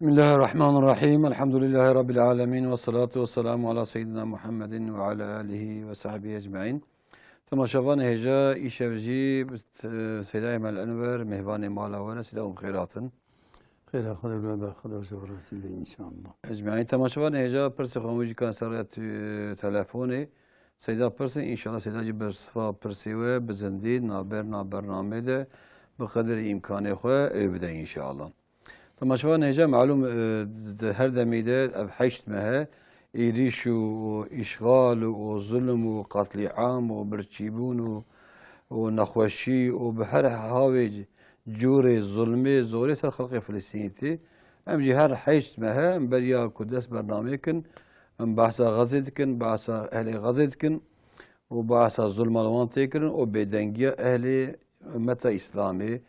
بسم الله الرحمن الرحيم الحمد لله رب العالمين والصلاة والسلام على سيدنا محمد وعلى آله وصحبه أجمعين. تماشاوان هجا إيشافجي سيدنا إمام الأنور مهوان مالا وانا سيدهم خيرات خير خدا بلا خدا جبر رسيله إن شاء الله أجمعين. تماشاوان هجا برس خاموجي كان سرت تلفوني سيدا برس إن شاء الله سيدا جبر صفا برسيوه بزنديد نابر برنامه ده بقدر إمكانه خواه ابدا إن شاء الله. تماشاوان هجا معلوم هر دميده حشت مها إيريش وإشغال وظلم وقتل عام وبرشيبون ونخوشي وبحر هاوي جوري ظلمي زوري سر خلق فلسطينيتي ام جهار حيشت مها بريا كدس برنامجكن ام بحث غزتكن بحث اهل غزتكن وبحث ظلم الوانتكن وبدنجيا اهل متى اسلامي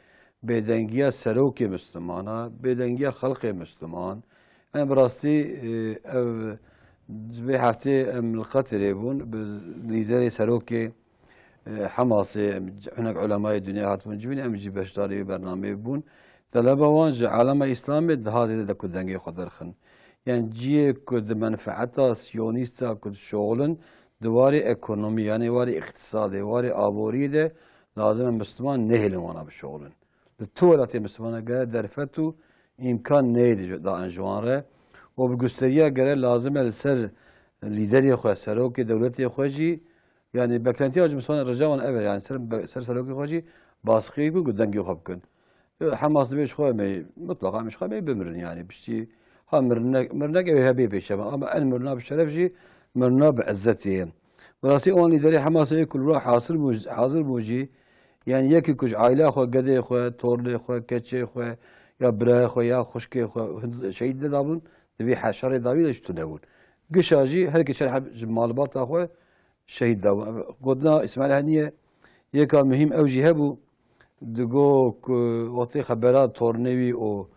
بدنجيا سروك مسلمانا بدنجيا خلق مسلمان. انا براستي به هفته القطر يبون بليدر سروكي حماسي هناك علماء الدنيا هاتون جبين ام جي بشداري برنامج بون طلبه وانج علامه اسلامي هذه ده كدنجي خدرخن يعني جي كد منفعتا سيونيستا كد شغلن دواري ايكونومي يعني واري اقتصادي واري ابوري ده لازم المسلمان نهل وانا بالشغلن التولات المسلمان قال درفتو امكان نيدي دا انجوانره وبجستريا قال لازم السر ليدري خو سروكي دولتي خوجي يعني بكلنتي اج مثلا رجاون ابد يعني سر سلوكي خوجي باسقي كو قدنجي خبكن حماس بيش خو مي مطلقا مش خو مي بمرن يعني بشتي ها مرنا هبي بيشبه اما ان مرنا بالشرف جي مرنا بعزتي براسي اون ليدري حماس كل روح حاضر موجي يعني يكي كوج عائله خو قدي خو تورلي خو كتشي خو يا برا خو يا خشكي خو شهيد دابون تبي حشر داوي ليش تداول قشاجي هلك شرح مالبات اخو شهيد داو قلنا اسماعيل هنيه يكا مهم اوجي هبو دقو وطي خبرات تورنوي او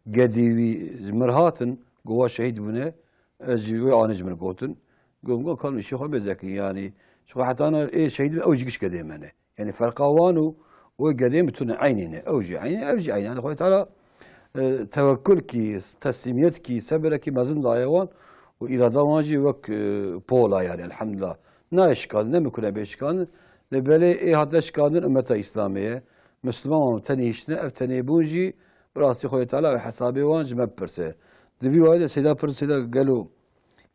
قديوي مرهاتن قوا شهيد بنا اجي عانج من قوتن قوم كان شيخ بزكي يعني شو حتى انا ايه شهيد اوجي قش قديم انا يعني فرقوانو وقديم تون عينينا اوجي عيني اوجي عيني انا خويا تعالى توكلكي تسليميتكي صبركي مازن ضايوان وإرادة واجي وك بولا يعني الحمد لله نا إشكال نم كنا بإشكال لبلي إيه هذا إشكال أمة إسلامية مسلمان تنيشنا أو تنيبونجي براستي خوي تعالى وحسابي وانج ما برسه دبي وايد سيدا برسه قالوا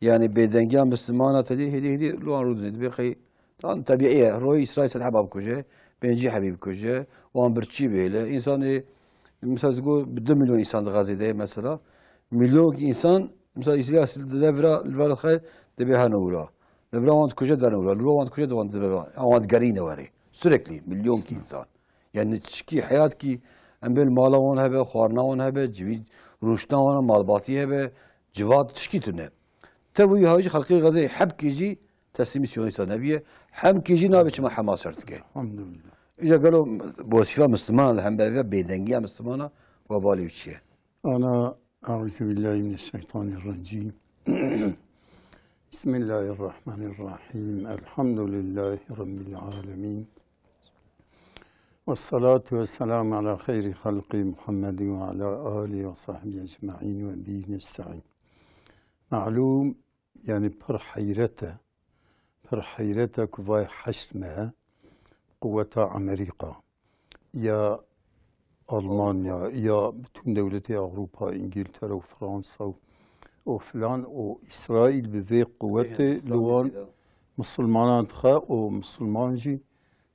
يعني بدنجا مسلمانة تدي هدي لوان رودني دبي خي طبعا طبيعية روي إسرائيل سد حباب كوجه بينجي حبيب كوجه وان برتشي بيله إنسان مثلا تقول بدو مليون إنسان غازي ده مثلا مليون إنسان مثلا إسرائيل دفرا الفرد خير دبي هنورا لفرا وانت كوجه دانورا لو وانت كوجه وانت وانت قرينه وري سركلي مليون كي إنسان يعني تشكي حياتك ام بين مالا وان هبه خوارنا وان هبه جوید روشنا وان مالباتی هبه جواد تشكي تونه تبوي هاي خلقي غزي حب كيجي تسليم سيونيستا نبيه حب كيجي نابش ما حماس ارتكي الحمد لله اذا قالوا بوصفه مسلمان الحمد لله بيدنجيا مسلمانه وبالي وشيه أنا أعوذ بالله من الشيطان الرجيم بسم الله الرحمن الرحيم الحمد لله رب العالمين والصلاة والسلام على خير خلق محمد وعلى آله وصحبه أجمعين وبه نستعين. معلوم يعني پر حيرته كفاي حشمها قوة أمريكا يا ألمانيا يا بتون دولة أوروبا إنجلترا وفرنسا وفلان وإسرائيل بفي قوة لوان مسلمانات خا ومسلمانجي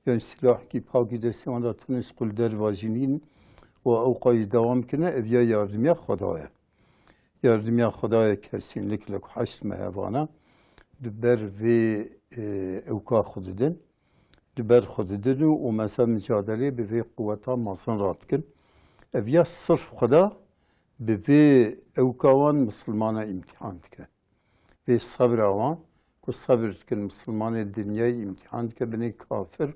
يعني سلاح كي باقي دستي دا تنس قل در واجنين وأوقاي دوام كنا أبيا ياردميا خدايا ياردميا خدايا كسين لك حشت مهوانا دبر في أوقا خددن دبر خددن ومثلا مجادلة بفي قوة مصن راتكن أبيا صرف خدا بفي أوقاوان مسلمانا امتحان تكن في صبر اوان كو صبر تكن مسلمان الدنيا امتحان تكن بني كافر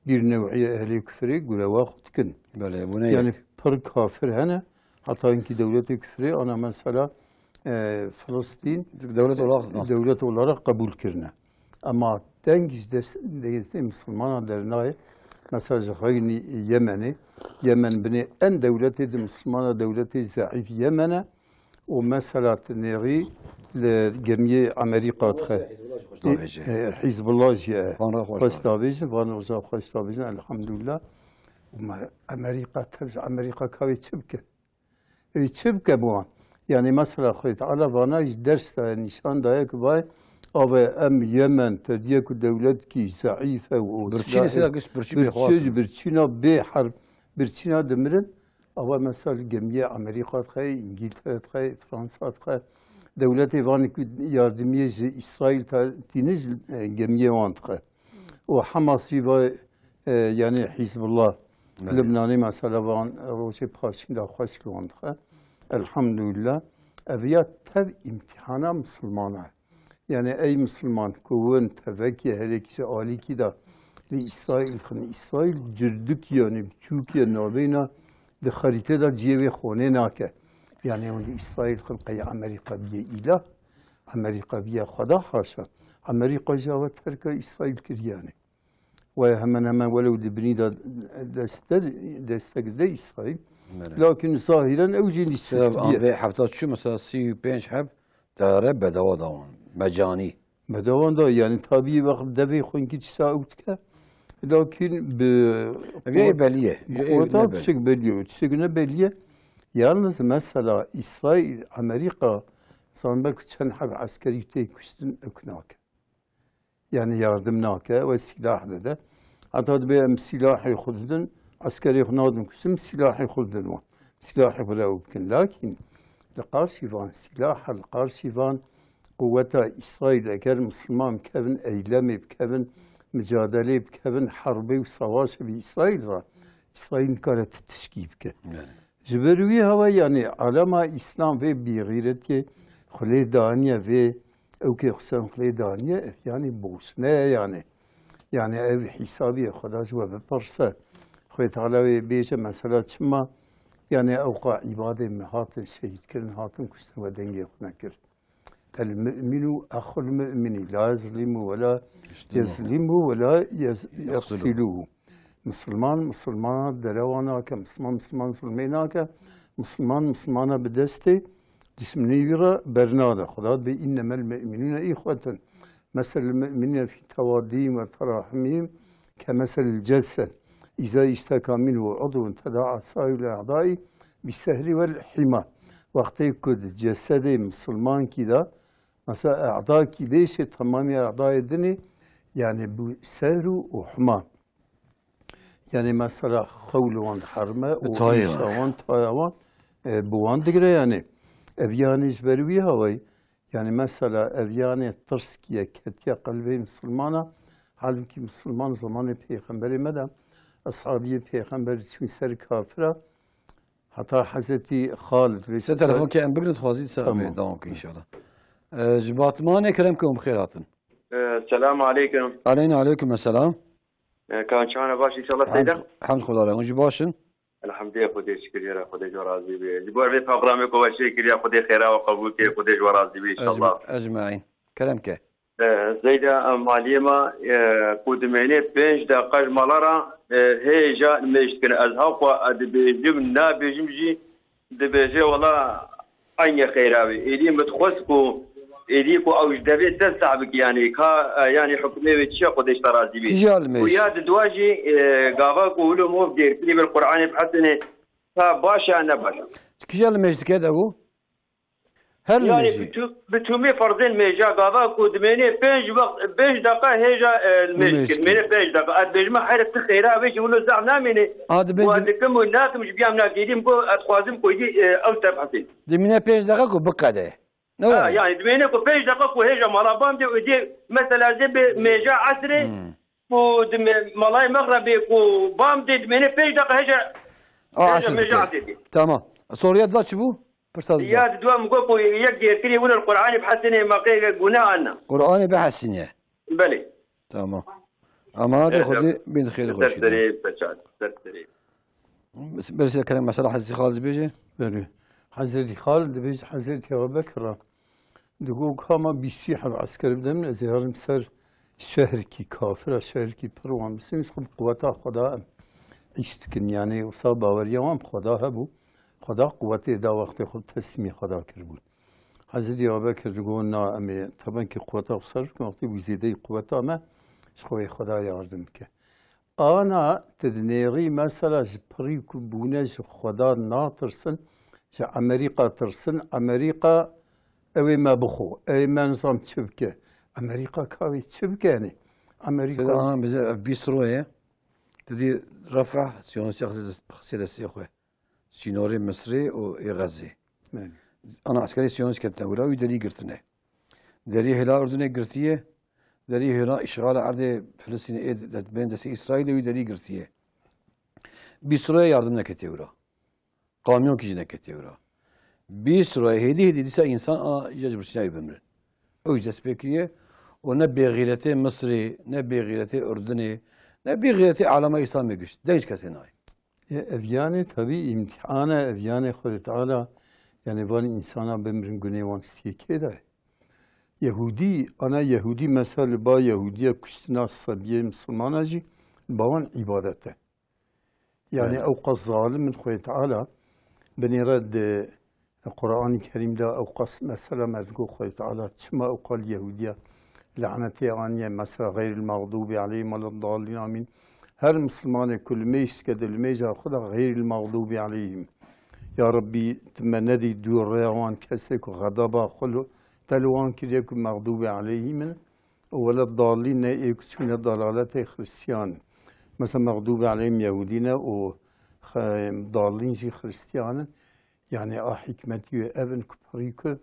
bir nev'iye ehli küfri güleva kutkin. Böyle bu ne? Yani per kafir hene hatta inki devleti küfri ana mesela Filistin devlet olarak kabul kirne. Ama dengiz de Müslüman derneği mesela gayni Yemen'i Yemen bini en devleti de Müslüman devleti zayıf Yemen'e ومثلا تنيري لجميع أمريكا تخي حزب الله جاء خوش دابيجن وأنا وزا خوش دابيجن الحمد لله وما أمريكا تبز أمريكا كاوي تبكي تبكي بوان يعني مثلا خيط على فاناج درس نشان دايك باي أو أم يمن تديك دولت كي ضعيفة برشينا سلاكش برشينا بحرب برشينا دمرن أو مثلا جميع أمريكا تخي إنجلترا تخي فرنسا تخي دولت وان ياردمية إسرائيل تنز جميع وان تخي وحماس يعني حزب الله لبناني مثلا وان روسي بخاشين دا خوش لوان تخي الحمد لله أبيات تب امتحانا مسلمانة يعني أي مسلمان كون تفكي هلك عالي كده لإسرائيل خن إسرائيل جردك يعني بتشوكي نابينا لخريطة دا جيوي خوني ناكه يعني إسرائيل خلقي أمريكا بيه إله أمريكا بيه خدا حاشا أمريكا جاوة ترك إسرائيل كرياني وهمنا ولو دبني دا دستقد إسرائيل لكن ظاهرا أوجي الاستثناء حفتات شو مثلا 35 حب ترى بدوا دوان مجاني بدوان دا يعني طبيعي وقت دبي خونكي تساوتك لكن بليه قوة تشك بليه تشكنا بليه yalnız mesela İsrail, Amerika sanmak için hep askeri teküştün öknak. Yani yardım nake ve silah da. Hatta benim silahı kudun askeri kudun kısım silahı kudun. Silahı bile mümkün. Lakin karşı van silah, karşı van kuvveta İsrail eğer Müslüman kevin eylemi, kevin mücadele, kevin harbi ve savaşı bir İsrail var. İsrail'in kararı teşkip ke. جبروی هوا یعنی علما اسلام و بیغیرتی خلی دانیه و او که خسن خلی دانیه یعنی بوسنه یعنی او حسابی خدا جو بپرسه خوی تعالی بیشه مثلا چما یعنی اوقع عباده مهاتن شهید کردن هاتن کشتن و دنگی خونه کرد المؤمن اخو المؤمن لا يظلم ولا يظلم ولا يغسلوه مسلمان دلوانا که مسلمان ظلمینا که مسلمانا بدسته جسمنی ویرا برناده خدا به اینما المؤمنون إخوة مثل المؤمنين في توادهم وتراحمهم كمثل الجسد إذا اشتكى منه عضو تداعى سائر الأعضاء بالسهر والحمى وقت كد جسد مسلمان كده مثلا أعضاء كديش تمام أعضاء الدنيا يعني بسهر وحمى يعني مثلا خولوان حرمة وإنشاوان تايوان بوان دقرة يعني أبياني جبروي هواي يعني مثلا أبياني ترسكية كتيا قلبي مسلمانة halbuki مسلمان زمان پیغمبر مدام أصحابي پیغمبر تشوي سر كافرة حتى حزتي خالد تلفون كي بقدر تخوازي تسامي دونك إن شاء الله جباتمان كرمكم بخيراتن السلام عليكم عليكم السلام كان شانا باش ان شاء الله سيدا الحمد لله ونجي باشن الحمد لله خدي شكر يا خدي جوازي بي جبور في برنامجك وشكر يا خدي خيرا وقبولك خدي جوازي بي ان شاء الله اجمعين كلامك زيدا معلمه قدميني 5 دقائق مالارا هيجا مشكل ازهق وادبيجم نابيجمجي دبيجي والله اي خيراوي ايدي متخسكو إيديكو أو جدبي تنصعبك يعني يعني حكمي وتشي قديش ترازي بي وياد دواجي قاباك وولو مو بدير كلمة القرآن بحسنه فباشا أنا باشا كجال مجد كده أبو هل يعني بتومي فرضين ميجا قاباك ودميني 5 دقائق هيجا المجد من 5 دقائق بجمع حرف تخيرا بيش ولو زعنا مني وادكم وناكم جبيام ناكيدين بو أتخوازم كويدي أو تبحثين دمينا 5 دقائق وبقى يعني دمينك 5 دقائق وهيجا مرابام دي ودي مثلا زي ميجا عصري ودم ملاي مغربي وبام دي دمينك 5 دقائق هيجا ميجا عصري تمام سوريا دلا شبو يا دوا مقوكو يقدر كري ولا القرآن بحسنه ما قيل قناع عنا قرآن بحسنه بلي تمام أما هذا خذي بين خير خوش بس كلام مسألة حزتي خالد بيجي بلي حزتي خالد بيجي حزتي أبو بكر دقوق هما بيسيح العسكر بدم أزهار مسر شهر كي كافر شهر كي بروان بس يسخب قوته خدا عشتكن يعني وصاب باوريا وام خدا هبو خدا قوتی دا وقتی خود تسلیمی خدا کرد. حضرت ابوبکر گفت نه امی طبعا که قوت افسر که وقتی وزیده قوت ما شخوی خدا یاردم که آنا تدنیری مثلا جبری کبونه ج خدا ناترسن ج امریکا ترسن امریکا اوی ما بخو اوی ما نظام چبکه امریکا کاوی چبکه نه امریکا سيدا أنا بيستروية تدي رفع سيون سياسي أخوه سينوري مصري وغزة أنا عسكري سيونس كنت ولا ويدري قرتنا دري هلا أردني قرتيه دري هنا إشغال عرض فلسطين بين دسي إسرائيل ويدري قرتيه بيستروية يردمنا كتيورا قانون كيجنا كتيورا بيستروية هدي ديسا إنسان يجبر شناي بمرن أوجد سبيكية ونا بغيرتي مصري نا بغيرتي أردني نا بغيرتي عالم إسلامي قش دايش كسيناي افیانه طبیعی امتحانه افیانه خود تعالی یعنی وان انسانا بمرن گونه وان استیکه ده یهودی انا یهودی مثلا با یهودی کشتنا صبیه مسلمانه جی با وان عبادته يعني أوقات ظالم من خوي تعالى بني رد القرآن الكريم ده أوقات مثلا ما تقول خوي تعالى شما أوقات اليهودية لعنتي عنيا مثلا غير المغضوب عليهم ولا الضالين آمين هر مسلمان كل ما يشتكد الميجا خدا غير المغضوب عليهم يا ربي تمنى دي دور ريوان كسك وغضبا خلو تلوان كريك مغضوب عليهم ولا الضالين يكتشون الضلالات خريستيان مثلا مغضوب عليهم يهودين وضالين شي خريستيان يعني حكمتي ابن كبريكو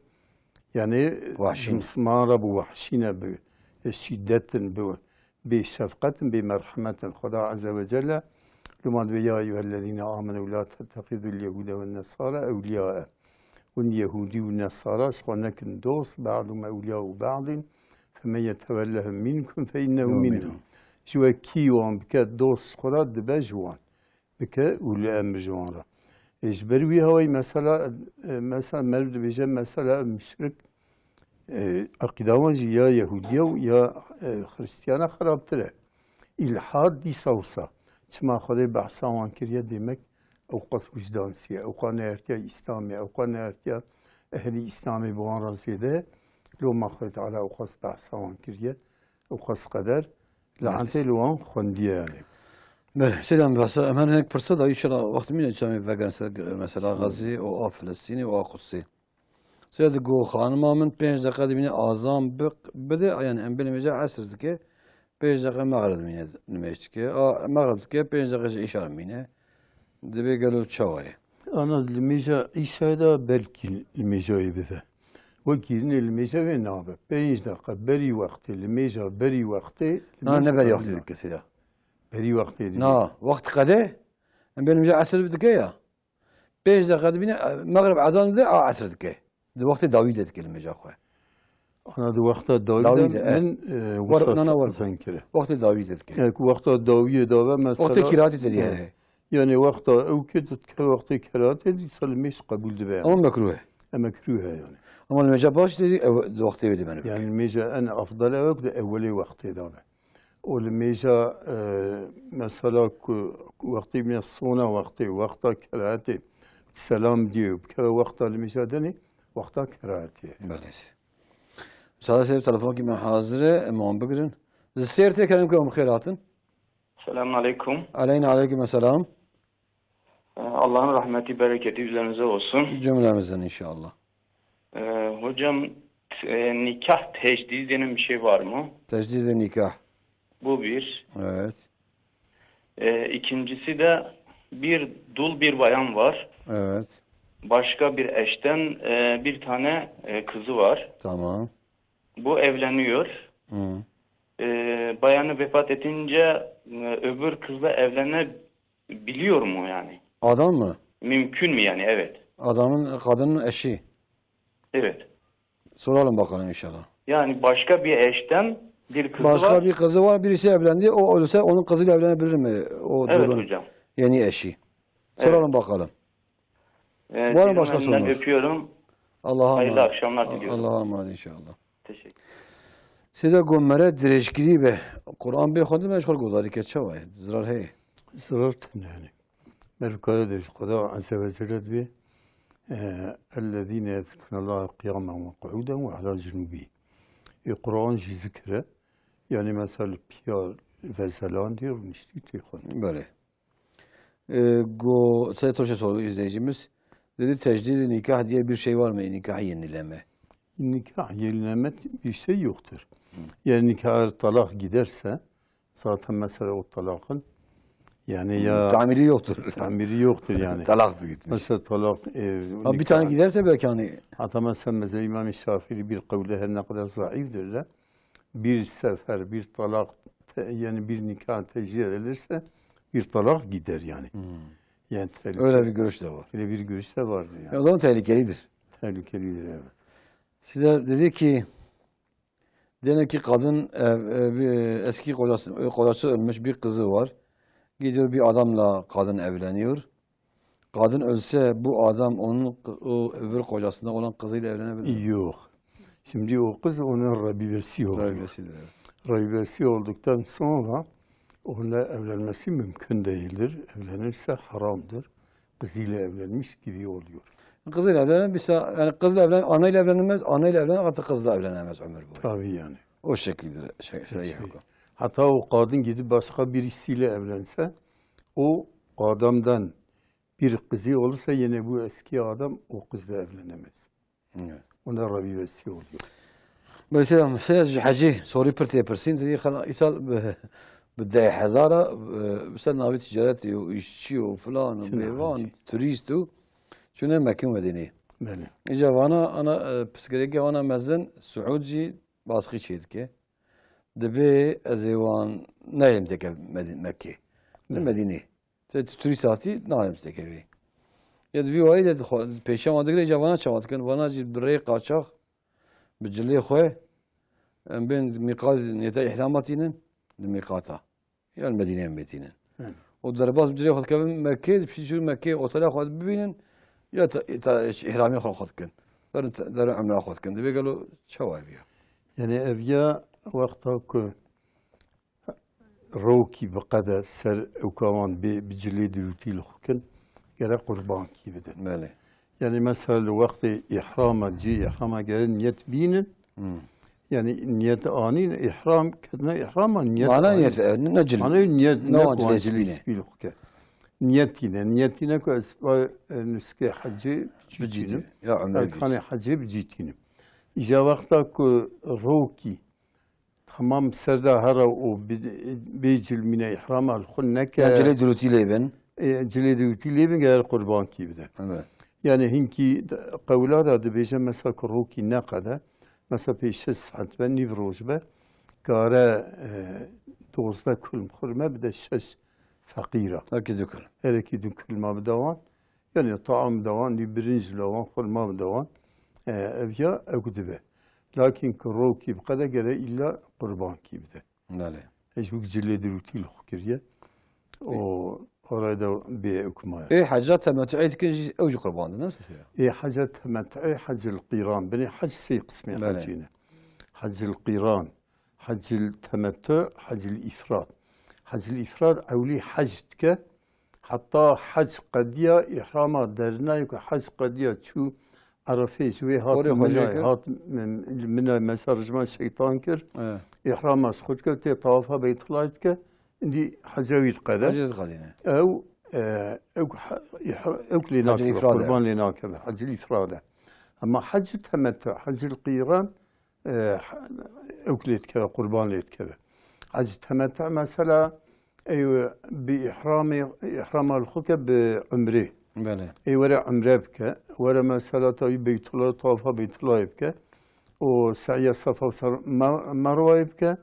يعني وحشين مسمار بوحشين بشدة بشفقة بمرحمة الخدا عز وجل لما يا أيها الذين آمنوا لا تتخذوا اليهود والنصارى أولياء واليهودي والنصارى شغلناكن دوس بعضهم أولياء بعض فمن يتولهم منكم فإنه منهم جوا كيوان بك دوس خدا دبا جوان بك ولا أمر جوان إجبروي هواي مثلا مرد بيجا مثلا مشرك عقيدة يا يهودية ويا خريستيانا خراب تره إلحاد دي صوصة تما خدي بحثا وان كريا ديمك أوقات وجدانسية أوقات نهارتيا إسلامي أوقات نهارتيا أهلي إسلامي بوان رازيده لو ما خدت على أوقات بحثا وان كريا أوقات قدر لعنتي لوان خندية يعني بله سيدان بس أمان هناك فرصة إن شاء الله وقت من يجمع فجأة مثلا غزة أو فلسطين أو قدس سيد جو خانما من 5 دقيقة دمينة آزام بدأ يعني أم بنمجا عصر دكه 5 دقيقة مغرب دمينة نمشتكه مغرب دكه 5 دقيقة إشارة مينة دبي قالوا تشاوية أنا الميجا إيشادا بلكي الميجا يبفه وكيلن الميجا وين نابه 5 دقيقة بري وقت الميجا بري وقت أنا بري وقت دكه سيدا بري وقت نا وقت قده أم بنمجا عصر دكه يا 5 دقيقة دمينة مغرب عزان ده عصر دكه ده وقت داوود كلمة جاخوه أنا ده وقت داوود من وصل كده وقت داوود كده يعني وقت داوود ده مثلا وقت كراتي تديه يعني وقت أو كده وقت كراتي دي سلميش قبول ده أما مكروه مكروه يعني أما المجا باش تدي وقت يودي منه يعني الميجا أنا أفضل وقت أولي وقت ده والميجا مثلا وقت من الصونة وقت كراتي سلام ديو بكره وقت الميجا دني وقتها كراتي بله مساعدة سير تلفونك من حاضرة امام بقرن زسيرتي كلامكم خيراتن Selamun Aleyküm. Aleyküm selam. Allah'ın rahmeti, bereketi üzerinize olsun. Cümlemizden inşallah. Hocam nikah tecdidi denen bir şey var mı? Tecdidi nikah. Bu bir. Evet. İkincisi de bir dul bir bayan var. Evet. Başka bir eşten bir tane kızı var. Tamam. Bu evleniyor. Hı. Bayanı vefat edince öbür kızla evlenebiliyor mu yani? Adam mı? Mümkün mü yani? Evet. Kadının eşi. Evet. Soralım bakalım inşallah. Yani başka bir eşten bir kızı var. Başka bir kızı var, birisi evlendi. O ölürse onun kızıyla evlenebilir mi? O evet durun, hocam. yeni eşi. Soralım bakalım. Var mı başka sorunuz? Öpüyorum. Allah'a hayırlı akşamlar diliyorum. Allah'a emanet inşallah. Teşekkür. سيدا قمرة دريشكري به قرآن بيخوند ما يشغل قداري كتشوا زرار هي زرار يعني مركز درش خدا عز وجل به الذين يذكرون الله قياما وقعودا وعلى جنوبهم. Kur'an zikre yani mesela Pierre Vezelan diyor işte teyhon. Böyle. Sayın soru izleyicimiz dedi tecdid nikah diye bir şey var mı? Nikah yenileme. Nikah yenileme bir şey yoktur. Yani nikah talak giderse zaten mesela o talakın yani ya Tamiri yoktur. tamiri yoktur yani. Talaktı gitmiş. Mesela talak Bir tane giderse belki hani hatta mesela İmam-ı Şafii bir kavle her ne kadar zayıftır da bir sefer bir talak yani bir nikah tecdid edilirse bir talak gider yani. Yani öyle bir görüş de var. öyle bir görüş de vardır yani. O zaman tehlikelidir. Tehlikelidir evet. Size dedi ki diyelim ki kadın eski kocası ölmüş bir kızı var. Gidiyor bir adamla kadın evleniyor. Kadın ölse bu adam onun o öbür kocasında olan kızıyla evlenebilir mi? Yok. Şimdi o kız onun rabibesi oluyor. Rabibesidir, evet. Rabibesi olduktan sonra onunla evlenmesi mümkün değildir. Evlenirse haramdır. Kızıyla evlenmiş gibi oluyor. Kızıyla evlenemezse yani kızla evlen, anayla evlenemez, anayla evlen artık kızla evlenemez ömür boyu. Tabii yani. O şekilde yok. Hatta o kadın gidip başka birisiyle evlense o adamdan bir kızı olursa yine bu eski adam o kızla evlenemez. Evet. Ona rabibesi oluyor. Mesela حاجي سوري برتي برسين زي خلا يسال بدي حزاره مثلا ناوي تجارات ويشي وفلان وبيوان توريستو شنو مكان مدينه Böyle. اجا انا بسكريكي وانا مزن سعودي باسخي شيدكي دبي ازيوان نايم تك مكه المدينه توريساتي نايم تك بي يد بي وايد بيشام ادغري جوانا چوات كن وانا جي بري قاچاق بجلي خوي بين ميقات نيتا احراماتين الميقاتا يا المدينه مدينه ودرباز بجلي خد كم مكه بشي شو مكه اوتلا خد ببينن يا احرامي خد كن در عمره خد كن دبي قالوا شواي بيا Yani evya vakta ki roki بقدر سر اوكامان بجلي دلوتيل خكن gerek kurban gibidir. مالي Yani mesela vakti ihrama gelin niyet binin. Yani niyet ani ihram kedine ihrama niyet. معناه ani. نجل Ana niyet ne نواجل vacili اسبينه isbil hukke. Niyetine ko esba nuske hacı بجيتي bicitinim. يا عمري Erkane hacı bicitinim. İca vakta ko roki tamam serda hara o beycil mine ihrama al-hunneke. جلي دلوتي ليبن Ciledi ütüleyim gel kurban gibidir. Evet. Yani hinki kavlada da beje mesela kuruki ne kadar mesela peşe saat ve nivrojbe kare dozda kulm kurma bir de şeş fakira. Herkes yok. Her iki kulma bir devam. Yani taam devam, birinci devam, kurma bir devam. Evya evkudibe. Lakin kuruki bu kadar gere illa kurban gibidir. Nale. Hiç bu ciledi ütül hukiriye. O orada bir okumaya. حاجات تمتعي كنجي اوجي قربان الناس حج تمتعي حج القيران بني حج سي قسمي بلى. حجينا حج القيران حج التمتع حج الإفراد حج الإفراد أولي حجتك حتى حج قديا إحراما درنا يك حج قديا شو عرفي شوي هات وري خوجيك. هات من مسار جمال الشيطان كر إحراما سخوتك تي طوافها بيت خلايتك عندي حجوي القدر حاجز قدينه أو لناك حج الإفراد. قربان لناك حج الإفراد أما حج التمتع حج القيران أكلت كذا قربان ليت كذا حج التمتع مثلا أيوة بإحرام الخوك بعمره بله أي ولا عمره بك ولا مثلا طيب بيت الله طافا بيت الله بك وسعي صفا مروه بك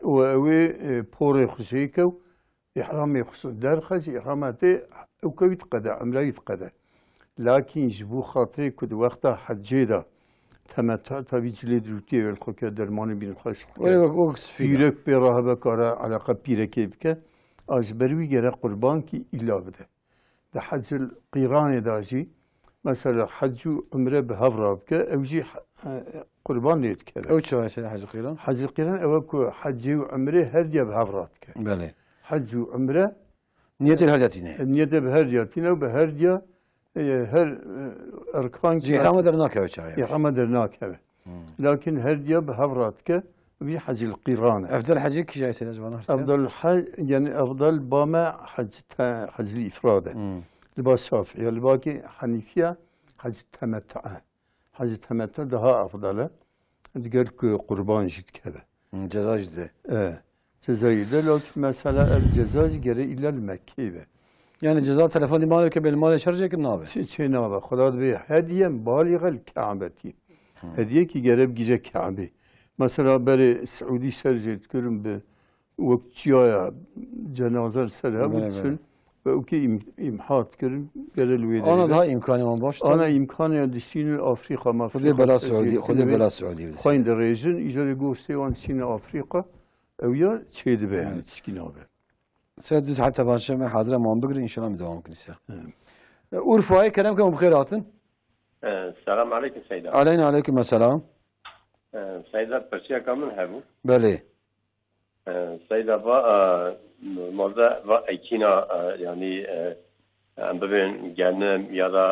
وأوي بوري خشيكو إحرامي خصوص دار خش إحراماتي وكويت قدا عمريت قدا لكن جبو خاطري كد وقتها حجيدا تمتع تبي جلد روتي والخوك درماني بين خش ولا وقت في بيرك برهبة كارا علاقة بيرك بك أجبروي جرا قربان كي إلا بده ده حج القيران داجي مثلا حج عمره بهفرا بك أوجي قربان ليت كذا او شو هاي حاجه قيران حج القيران أوكو حج وعمره هرجة بهفراتك بله حج وعمره نيتي الهرجاتينه النية بهرجة تينا وبهرجة هر أركان جي حما درناك يا شايف إقامة درناك هذا لكن هر دياب هفراتك في حج القيرانة افضل حجي كي جاي سيدي جبانا أفضل حج يعني أفضل باما حج الإفراد البا الشافعي الباقي حنيفية حج التمتع حج التمتع ده أفضله قال قربان جد كذا جزاج ده Cezayir'de lakin mesela ceza geri illa Mekke'ye. يعني جزاء تلفوني مالك بالمال شرجك النابه Çiçeğine bak. Khudat Bey hediyem baligal Ka'beti. Hediye ki gereb gice Ka'be. Mesela beri Suudi sercet görüm be vaktiya cenazer serha bulsun ve o ki imhat görüm gerel vede. انا daha imkanı من باش Ana imkanı ya disini Afrika ma. خذي بلا سعودي خذي بلا سعودي Khayn de rejin icade gostevan sine Afrika. Ev ya şeydi be yani çikin abi. سيد حتى باشا حاضر ما بقري ان شاء الله مداوم كنيسه اورفاي كلامكم بخيراتن السلام عليكم سيدة. عليكم السلام سيدة برسيا كامل هبو. بله سيدة با موضوع با ايكينا يعني ام ببين جانم يادا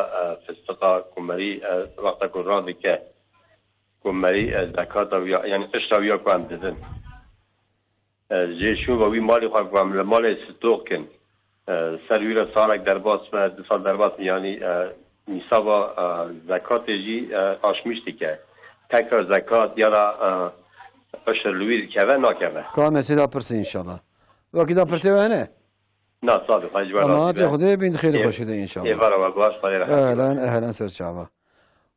فستقا كمري وقتا قران ديكا كمري زكاة يعني قشتا ويا قوام ددن. جيشو وی مالی خواهد کنم مالی ستوکن سرویل سالک درباس و دو سال درباس یعنی نیسابا زکات جی آشمیشتی که تکر زکات یا را اشتر لویر که و ناکه كان سيدا برسي ان شاء الله وكذا برسي وهنا نه صادق خواهد جوان اما تاخذي بنت خير خوشيده ان شاء الله ایوارا و باش خواهی رحمت اهلا سر شعبه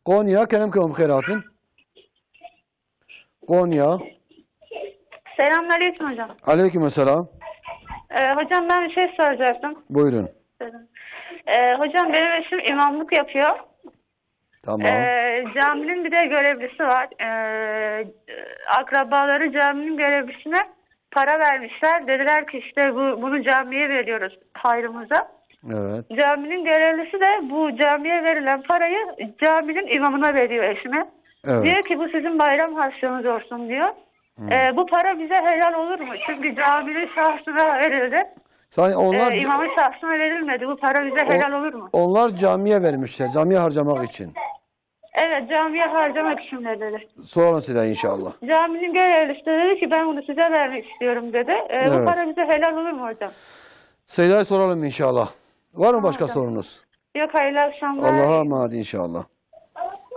قونيا كلامكم بخيراتن قونيا Selamünaleyküm hocam. Aleykümselam. Hocam ben bir şey soracaktım. Buyurun. Hocam benim eşim imamlık yapıyor. Tamam. Caminin bir de görevlisi var. Akrabaları caminin görevlisine para vermişler. Dediler ki işte bunu camiye veriyoruz hayrımıza. Evet. Caminin görevlisi de bu camiye verilen parayı caminin imamına veriyor eşime. Evet. Diyor ki bu sizin bayram harçlığınız olsun diyor. Bu para bize helal olur mu? Çünkü caminin şahsına verildi. İmamın şahsına verilmedi. Bu para bize helal olur mu? Onlar camiye vermişler. Camiye harcamak için. Evet, camiye harcamak için dediler. Soralım size inşallah. Caminin görevlisi dedi ki ben bunu size vermek istiyorum dedi. Bu para bize helal olur mu hocam? Seyda'ya soralım inşallah. Var mı başka sorunuz? Yok, hayırlı akşamlar. Allah'a emanet inşallah.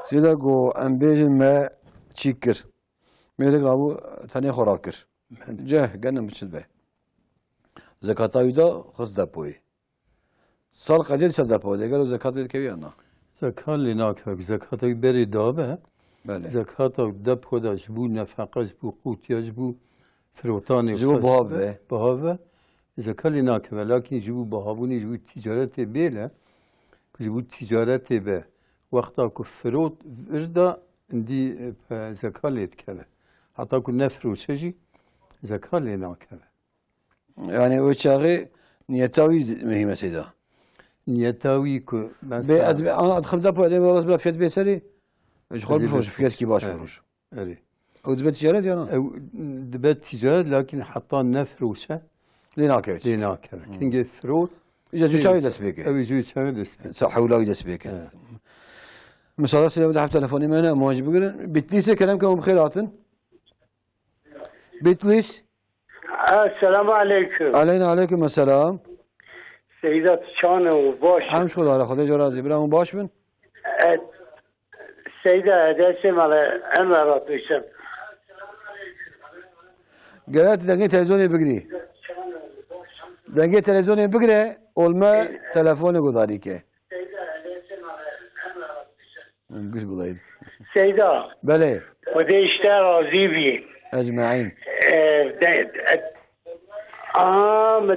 Seyda go embejin me çikir. Melek rabu tane xorakir. Ceh genim biçil be. Zekatayı da hız depoyu. Sal kadir sal depoyu. Degal zekat edip kevi ana. Zekat linakak zekatı beri dabe. Bale. Zekatı depoda bu nefaka bu kutiyaj bu frotan Jibu bahabe. bahabe. Zekat linakak lakin bu bahabuni jibu ticareti bile. Jibu ticareti be. Vakta ku frot irda indi zekat etkele. Hatta ku nefruseci zekat linakak. Yani o çağı niyetavi mühim Seyda. Niyetavi ku mesela ana adkhım depo edeyim Allah bila fiyat beseri. Eşkol bifroş fiyat ki baş froş. Evet. O dibet ticaret ya na. Dibet ticaret lakin hatta nefruse linakak. linakak. Çünkü frot يجوز شاوي دسبيك أو يجوز شاوي دسبيك صح ولا يدسبيك مثلا سيدي بدي احط تليفوني معنا مواجب بقول بتليس كلامكم بخيراتن بتليس السلام عليكم عليكم السلام سيدات شان وباش همش خدا را خدا جرازي برام باش بن سيدة دسم على امارات وشم قالت دنگي تلفزيوني بقري دنگي تلفزيوني بقري olma telefonu gudari ke. Güç gudaydı. Seyda. Bele. O da işte razı bir. Ecmaîn.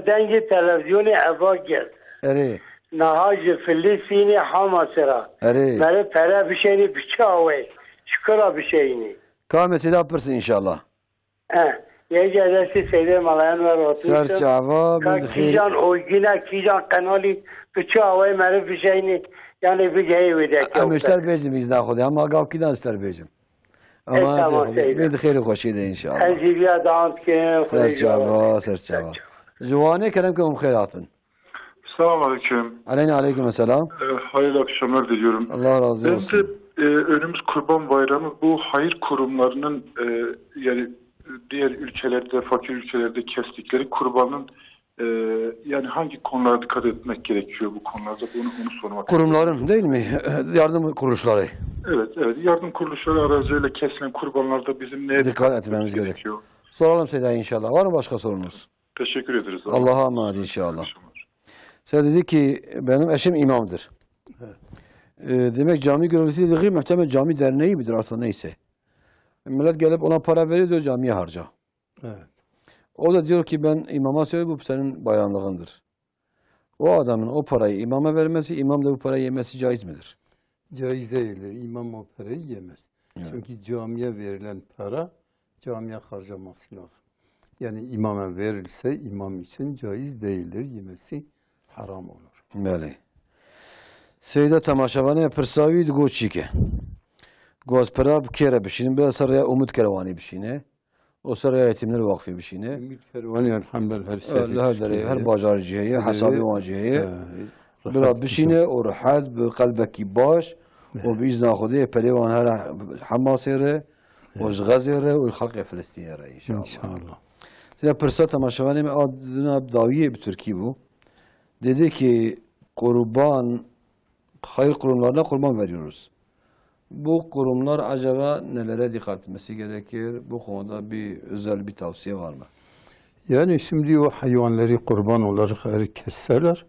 Denge televizyonu eva gel. Eri. Nahacı Filistin'i Hamas'ra. Eri. Mere pere bir şeyini bıçağı ve şükura bir şeyini. Kâme seda pırsın inşallah. Yece Seyda Malayan var otursun. Ser çava bilkhir. Kijan oygina kijan kanalı bıçağı ve mere bir şeyini yani bir şey ödek. Ama işler bejim izna khudi ama gavkidan işler bejim. Ama bilkhir خوشیده inşallah. Eziliya dağıt ki. Ser çava. Juvane kelamkum khairatın. Selamünaleyküm. Aleyküm selam. Hayırlı akşamlar diliyorum. Allah razı olsun. Ben de önümüz Kurban Bayramı, bu hayır kurumlarının yani diğer ülkelerde, fakir ülkelerde kestikleri kurbanın yani hangi konulara dikkat etmek gerekiyor bu konularda? Onu sormak Kurumların değil mi? Yardım kuruluşları. Evet. Yardım kuruluşları aracılığıyla kesilen kurbanlarda bizim neye dikkat etmemiz gerekiyor? Soralım Seyda inşallah. Var mı başka sorunuz? Teşekkür ederiz. Allah'a emanet inşallah. Sen dedi ki benim eşim imamdır. Evet. Demek cami görevlisi dediği muhtemelen cami derneği midir artık neyse. Millet gelip ona para veriyor diyor camiye harca. Evet. O da diyor ki ben imama söylüyorum bu senin bayramlığındır. O adamın o parayı imama vermesi, imam da bu parayı yemesi caiz midir? Caiz değildir. İmam o parayı yemez. Evet. Çünkü camiye verilen para camiye harcaması lazım. Yani imama verilse imam için caiz değildir. Yemesi haram olur. Bəli. Seyda tamaşavanı pırsavi goçike. Gozpera kere bişinin biraz saraya umut kervanı bişine. O saraya yetimler vakfı bişine. Umut kervanı elhamdülillah her bacarcıya, hasabi vaciye. Biraz bişine o rahat bi kalbeki baş. O biizna Xudiye pelevan her hamasere, o gazere, o halk Filistin'e inşallah. İnşallah. Seyda pırsa tamaşavanı adına daviye bir Türkiye bu. Dedi ki kurban, hayır kurumlarına kurban veriyoruz. Bu kurumlar acaba nelere dikkat etmesi gerekir? Bu konuda bir özel bir tavsiye var mı? Yani şimdi o hayvanları kurban olarak keserler.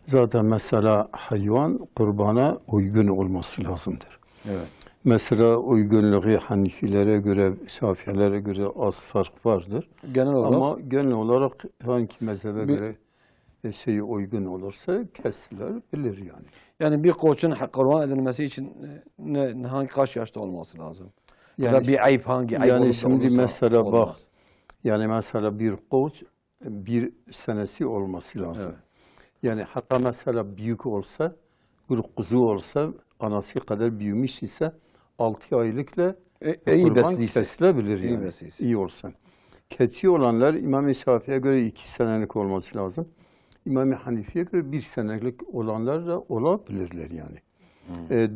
Zaten mesela hayvan kurbana uygun olması lazımdır. Evet. Mesela uygunluğu Hanifilere göre, Şafilere göre az fark vardır. Genel olarak? Ama genel olarak hangi mezhebe göre şeyi uygun olursa kesilir, bilir yani. Yani bir koçun kurban edilmesi için hangi kaç yaşta olması lazım? Yani ya da bir ayıp hangi ayıp yani şimdi mesela olmaz. bak, yani mesela bir koç bir senesi olması lazım. Evet. Yani hatta mesela büyük olsa, bir kuzu olsa, anası kadar büyümüş ise 6 aylıkla kurban kesilebilir yani. İyi olsa. Keçi olanlar İmam-ı Şafii'ye göre 2 senelik olması lazım. İmam-ı Hanifi'ye göre 1 senelik olanlar da olabilirler yani.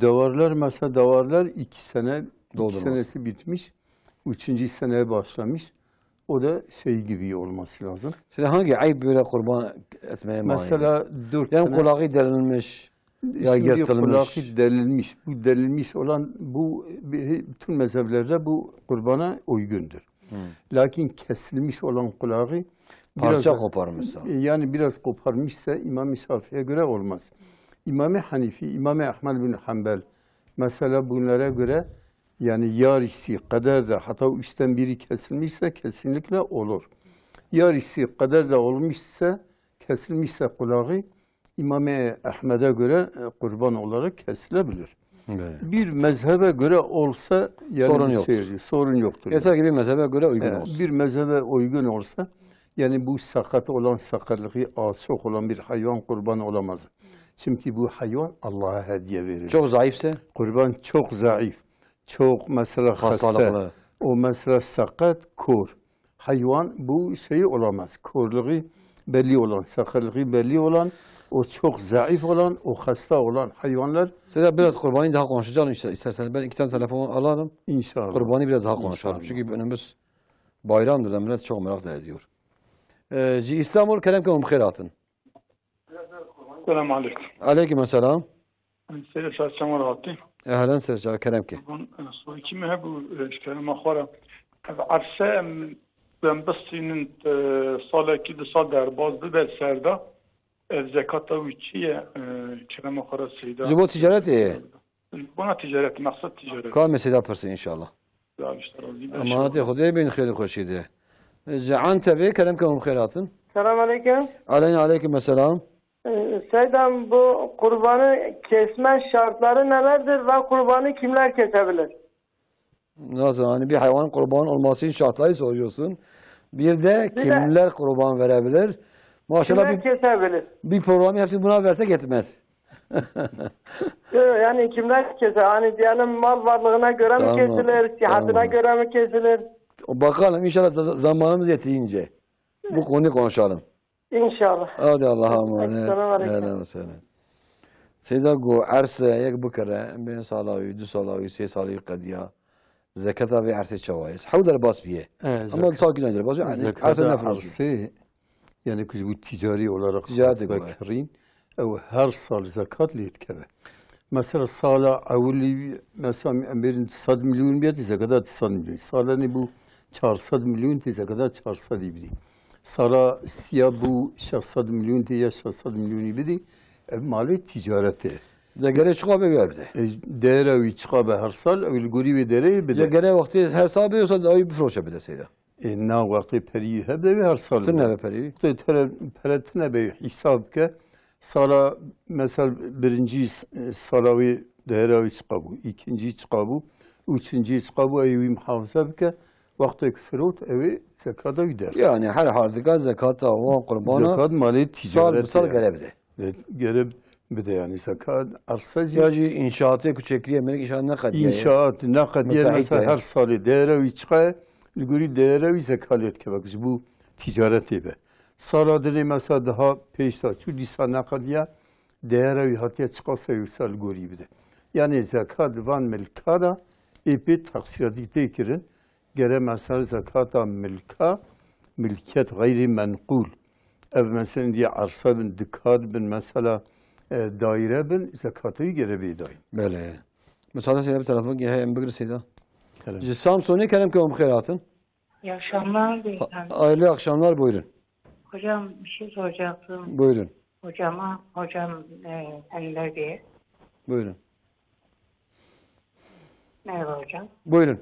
Davarlar mesela davarlar 2 sene, 2 senesi bitmiş, 3. seneye başlamış. O da şey gibi olması lazım. Şimdi hangi ayıp böyle kurban etmeye mani? Mesela 4 yani kulağı delinmiş, ya yırtılmış. Kulağı delinmiş. Bu delinmiş olan bu bütün mezheplerde bu kurbana uygundur. Lakin kesilmiş olan kulağı parça koparmışsa. Yani biraz koparmışsa İmam-ı Şafii'ye göre olmaz. İmam-ı Hanifi, İmam-ı Ahmed bin Hanbel mesela bunlara göre yani yarısı kadar da hatta üstten biri kesilmişse kesinlikle olur. Yarısı kadar da olmuşsa kesilmişse kulağı İmam-ı Ahmed'e göre kurban olarak kesilebilir. Evet. Bir mezhebe göre olsa yani sorun yoktur. Yeter ki bir mezhebe göre uygun olsun. Bir mezhebe uygun olsa yani bu sakat olan sakatlığı az çok olan bir hayvan kurban olamaz. Çünkü bu hayvan Allah'a hediye verilir. Çok zayıfsa? Kurban çok zayıf. Çok mesela hasta. O mesela sakat, kor. Hayvan bu şey olamaz. Korluğu belli olan, sakatlığı belli olan, o çok zayıf olan, o hasta olan hayvanlar. Size biraz kurbanı daha konuşacağım isterseniz. Ben 2 tane telefon alalım. İnşallah. Kurbanı biraz daha konuşalım. İnşallah. Çünkü önümüz bayramdır da millet çok merak da ediyor. İstanbul Keremke Umkhirat'ın. Selamun aleyküm. Aleyküm selam. Seyir saçma rahatı. Ehlen serca Keremke. Soru kimi ha bu işlerime xora. Arsa ben basinin salaki de sadar bazı da serda zekata uçiye kereme xora seyda. Zubo ticareti. Buna ticaret maksat ticaret. Kal mesela persin inşallah. Amanatı Xudiye bin xeyli xoşiydi. Can tabi Keremke Umkhirat'ın. Selamun aleyküm. Aleyküm selam. Seydam bu kurbanı kesme şartları nelerdir ve kurbanı kimler kesebilir? Nasıl hani bir hayvanın kurban olması için şartları soruyorsun. Bir de kimler kurban verebilir? Maşallah kimler kesebilir? Bir programı hepsini buna versek yetmez. Yani kimler keser? Hani diyelim mal varlığına göre mi kesilir? Sihatına göre mi kesilir? Bakalım inşallah zamanımız yettiğince bu konuyu konuşalım. İnşallah. Hadi Allah'a emanet. Selam aleyküm. Selam selam. Seyda go arsa yek bukere ben salavi, 2 salavi, 3 salavi qadiya. Zekata ve arsa çavayız. Havdar bas biye. Ama sakin önce bas. Arsa nefrası yani ki bu ticari olarak bakırın. Ev her sal zekat liyetkeve. Mesela sala evli mesela birin 100 milyon biyat zekata 100 milyon. Sala ne bu 400 milyon te zekata 400 ibdi. Sala siyah bu 600 milyon te ya 600 milyon ibdi. Mali ticareti. Zegere çıkabe gördü. Değeri çıkabe her sal evli guri ve değeri bide. Zegere vakti her sahibi yoksa da bir froşa bide Seyda. Na vakti periyi hep de her sal. Tırne ve periyi. Peretine be hesap ke sala mesela birinci salavi değeri çıkabu, ikinci çıkabu, üçüncü çıkabu evi muhafaza ke vakti frot evi zekata gider. Yani her hardika zekata ve kurbana zekat mali ticaret. Sal gerebde. Gereb bide yani zekat arsacı. Yacı inşaatı küçekliğe melik inşaat ne kadar? İnşaat ne kadar mesela her sali değeri çıkaya ilgili değeri zekaliyet ke bak bu ticareti be. Sara dedi mesela daha peşta şu lisan ne kadar değeri hatiye çıkarsa yüksel gori bide. Yani zekat van milkada ipi taksiratı tekirin gere mesela zekata milkiyet gayri menkul. Ev mesela diye arsa bin dikkat bin mesela daire bin zekatı gere bidayım. Böyle. Mesela sen bir telefon gel hem bir Seyda. Samsun'u kerem ki omkhiratın. İyi akşamlar beyefendi. Hayırlı akşamlar buyurun. Hocam bir şey soracaktım. Buyurun. Hocam Enver Bey. Buyurun. Merhaba hocam. Buyurun.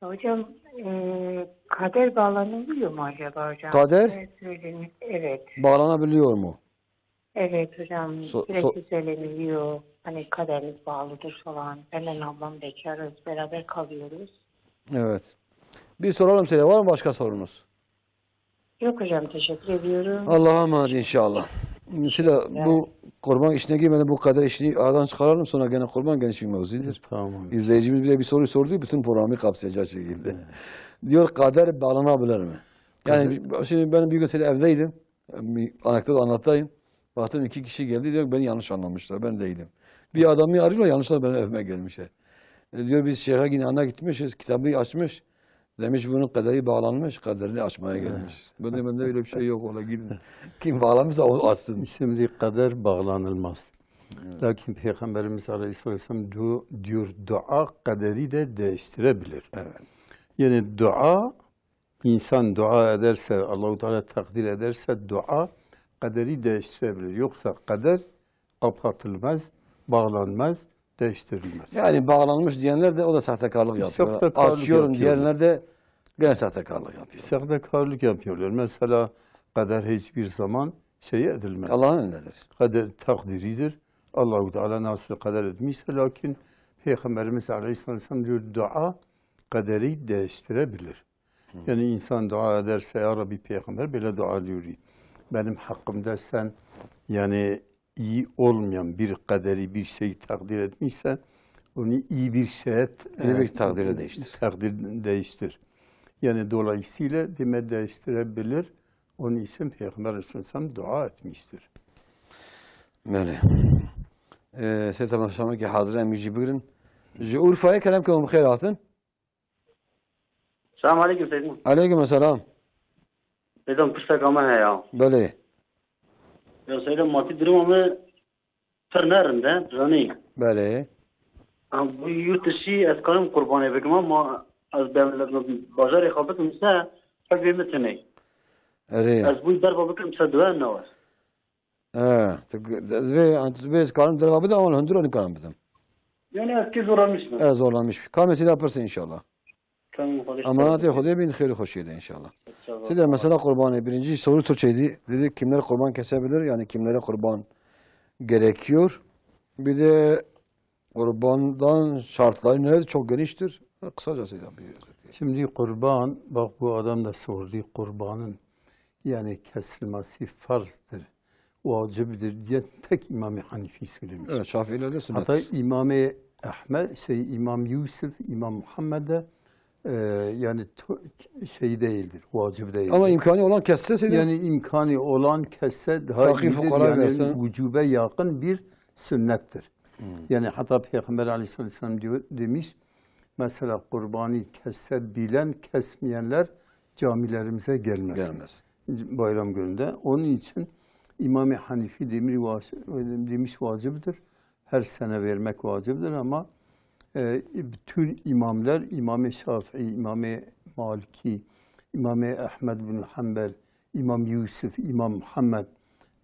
Hocam kader bağlanabiliyor mu acaba hocam? Kader? Evet. Bağlanabiliyor mu? Evet hocam. Sürekli söyleniliyor. Hani kaderimiz bağlıdır falan. Benden ablam bekarız. Beraber kalıyoruz. Evet. Bir soralım size. Var mı başka sorunuz? Yok hocam. Teşekkür ediyorum. Allah'a emanet inşallah. Size bu kurban işine girmeden bu kader işini aradan çıkaralım. Sonra gene kurban geniş bir mevzudur. Tamam. İzleyicimiz bile bir soru sordu. Bütün programı kapsayacak şekilde. Diyor kader bağlanabilir mi? Yani şimdi ben bir gün size evdeydim. Bir anekdot anlatayım. Baktım 2 kişi geldi. Diyor beni yanlış anlamışlar. Ben değilim. Bir adamı arıyorlar. Yanlışlar benim evime gelmişler. Diyor biz şeyhe yanına gitmişiz. Kitabı açmış. Demiş bunun kaderi bağlanmış. Kaderini açmaya gelmiş. Bende öyle bir şey yok. Ola gidin. Kim bağlamışsa o açsın. Şimdi kader bağlanılmaz. Evet. Lakin Peygamberimiz Aleyhisselam diyor dua kaderi de değiştirebilir. Evet. Yani dua insan dua ederse Allah-u Teala takdir ederse dua kaderi değiştirebilir. Yoksa kader kapatılmaz, bağlanmaz, değiştirilmez. Yani bağlanmış diyenler de o da sahtekarlık yapıyor. Açıyorum diyenler de gene sahtekarlık yapıyor. Sahtekarlık yapıyorlar. Mesela kader hiçbir zaman şey edilmez. Allah'ın elindedir. Kader takdiridir. Allah-u Teala nasıl kader etmişse lakin Peygamberimiz Aleyhisselam diyor dua kaderi değiştirebilir. Yani insan dua ederse ya Rabbi Peygamber böyle dua diyor. Benim hakkımda sen yani iyi olmayan bir kaderi bir şeyi takdir etmişsen onu iyi bir şeye takdir değiştir. Yani dolayısıyla deme değiştirebilir. Onun için Peygamber Aleyhisselam dua etmiştir. Böyle. Selam şamı ki hazır emici bugün. Urfa'ya kelam ki khairatın. Selamun aleyküm Seydem. Aleyküm selam. Seydem pırsak ama he ya. Böyle. Ya Seydem mati durum ama fırnarında rani. Böyle. Bu yurt dışı eskarım kurbanı bekim ama az bazar yakabık mesela pek bir metne. Evet. Az bu darba bekim sadvan ne var? Biz karım dervabı da ama hındır onu karım dedim. Yani eski zorlanmış mı? Evet zorlanmış. Kamesi de yaparsın inşallah. Tamam. Amanatı Xudoya bin xeyri hoş yedi inşallah. Size mesela kurbanı birinci soru Türkçeydi. Dedi kimler kurban kesebilir? Yani kimlere kurban gerekiyor? Bir de kurbandan şartları nerede çok geniştir? Kısaca yapıyor. Şimdi kurban, bak bu adam da sordu, kurbanın yani kesilmesi farzdır, vacibdir diye tek İmam-ı Hanifi söylemiş. Evet, Şafii'lerde sünnet. Hatta İmam-ı Ahmed, İmam Yusuf, İmam Muhammed'e Yani şey değildir, vacip değildir. Ama imkanı olan kesse yani imkanı olan kesse daha iyidir. Yani vücube yakın bir sünnettir. Yani hatta Peygamber Aleyhisselam demiş, mesela kurbanı kesebilen, kesmeyenler camilerimize gelmez. Bayram gününde. Onun için İmam-ı Hanifi demiş vacibdir. Her sene vermek vacibdir ama bütün imamlar, İmam-ı Şafii, İmam-ı Maliki, İmam-ı Ahmed bin Hanbel, İmam Yusuf, İmam Muhammed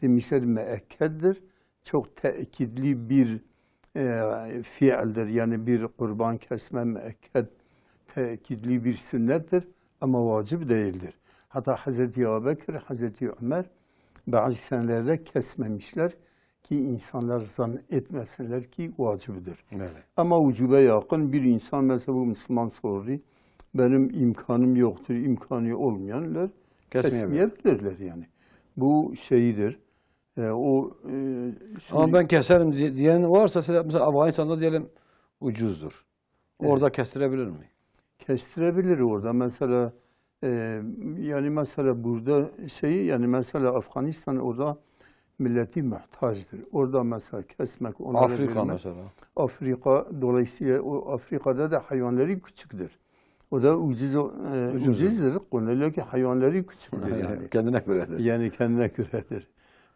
demişler müekkeddir. Çok tekidli bir fiildir. Yani bir kurban kesme müekked, tekidli bir sünnettir ama vacip değildir. Hatta Hazreti Ebubekir, Hazreti Ömer bazı senelerde kesmemişler ki insanlar zannetmesinler ki vacibidir. Evet. Ama vücube yakın bir insan mesela bu Müslüman soruyor. Benim imkanım yoktur, imkanı olmayanlar kesmeyebilirler yani. Bu şeyidir. Ama ben keserim diyen varsa mesela Afganistan'da diyelim ucuzdur. Orada kestirebilir mi? Kestirebilir orada. Mesela yani mesela burada yani mesela Afganistan orada milleti muhtaçtır. Orada mesela kesmek, onlara Afrika vermek, mesela. Afrika dolayısıyla o Afrika'da da hayvanları küçüktür. Orada ucuzdur. Konuyla ki hayvanları küçüktür yani. Kendine göredir. Yani kendine göredir.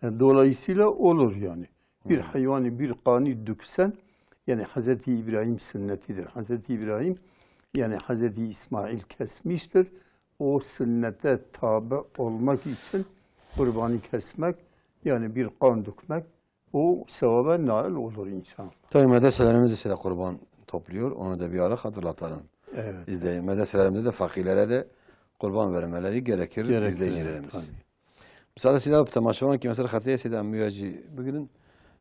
Yani dolayısıyla olur yani. Bir hayvanı bir kanı döksen yani Hazreti İbrahim sünnetidir. Hazreti İbrahim yani Hazreti İsmail kesmiştir. O sünnete tabi olmak için kurbanı kesmek yani bir kan dökmek o sevaba nail olur inşallah. Tabii medreselerimiz de kurban topluyor. Onu da bir ara hatırlatalım. Evet. İzleyin. Medreselerimizde de fakirlere de kurban vermeleri gerekir izleyicilerimiz. Mesela silah tamaşavan ki mesela hatiye silah müyacı bugün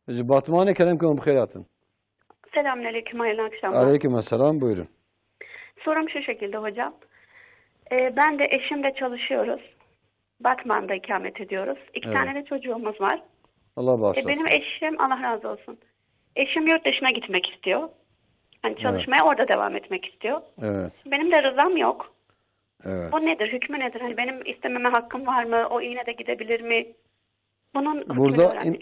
Batmane kerem ki bu hayratın. Selamünaleyküm, hayırlı akşamlar. Aleykümselam, buyurun. Sorum şu şekilde hocam. Ben de eşimle çalışıyoruz. Batman'da ikamet ediyoruz. İki tane de çocuğumuz var. Allah bağışlasın. Benim eşim, Allah razı olsun. Eşim yurt dışına gitmek istiyor. Hani çalışmaya orada devam etmek istiyor. Evet. Benim de rızam yok. Evet. O nedir? Hükmü nedir? Hani benim istememe hakkım var mı? O yine de gidebilir mi? Bunun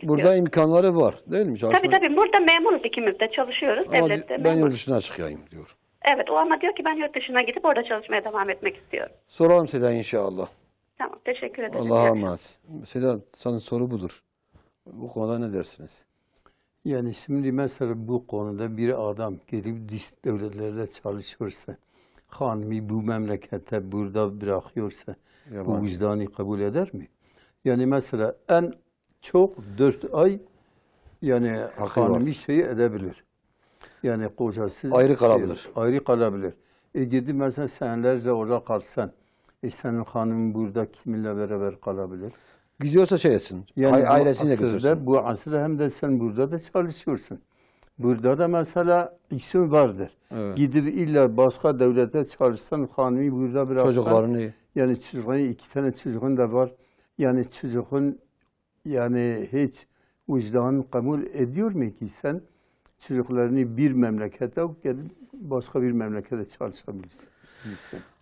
burada imkanları var değil mi? Tabii. Burada memuruz ikimiz de çalışıyoruz. Ama devlette ben yurt dışına çıkayım diyor. Evet, o ama diyor ki ben yurt dışına gidip orada çalışmaya devam etmek istiyorum. Soralım Seda inşallah. Tamam, teşekkür ederim. Allah'a emanet. Seda, sana soru budur. Bu konuda ne dersiniz? Yani şimdi mesela bu konuda bir adam gelip dış devletlerde çalışıyorsa, hanımı bu memlekette burada bırakıyorsa bu vicdanı kabul eder mi? Yani mesela en çok 4 ay yani hanımı şeyi edebilir. Yani kocasız ayrı kalabilir. Ayrı kalabilir. Gidip mesela senelerce orada kalsan, senin hanımın burada kiminle beraber kalabilir? Gidiyorsa şey etsin. Yani ailesini de götürsün. Bu asırda hem de sen burada da çalışıyorsun. Burada da mesela işin vardır. Evet. Gidip illa başka devlette çalışsan, hanımı burada bıraksan. Çocuklarını. Yani çocuğun 2 tane çocuğun da var. Yani çocuğun yani hiç vicdanını kabul ediyor mu ki sen çocuklarını bir memlekete gelip başka bir memlekete çalışabilirsin?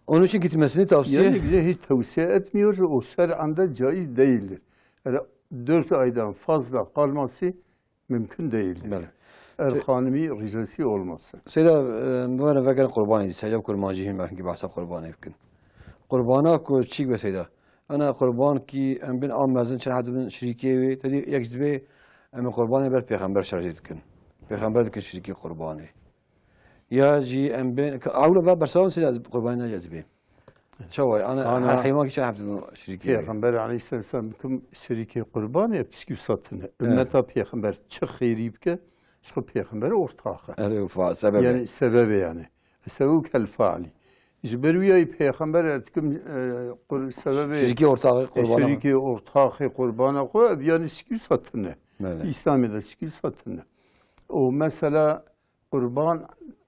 Onun için gitmesini tavsiye... Yani bize hiç tavsiye etmiyor. O şer'anda caiz değildir. Yani 4 aydan fazla kalması mümkün değildir. Evet. Eğer hanımı rızası olmazsa. Seyda, ben vekil kurbanı, secab kurmancıyım ben ki bahsa kurbanı yapın. Kurbana ko çiğ ve seyda. Ana kurban ki em bin amazın çen hadın şirkiye ve dedi yakzbe em kurbanı ber peygamber şercet kin. Peygamber dikin şirki kurbanı. Ya ji em bin avlu bersavan seyda kurbanı cezbe. Çavay ana hayvan ki çen hadın şirkiye. Peygamber Aleyhisselam tüm şirki kurban yapmış gibi satını. Ümmete peygamber çok hayrib ki şu peygamber ortağı. Evet, sebebi. Yani sebebi yani. Sebebi kel faali. Jiberuya peygamber etkim sebebi şirki ortağı kurbana. Şirki ortağı kurbana koy yani şirki satını. İslam'da şirki satını. O mesela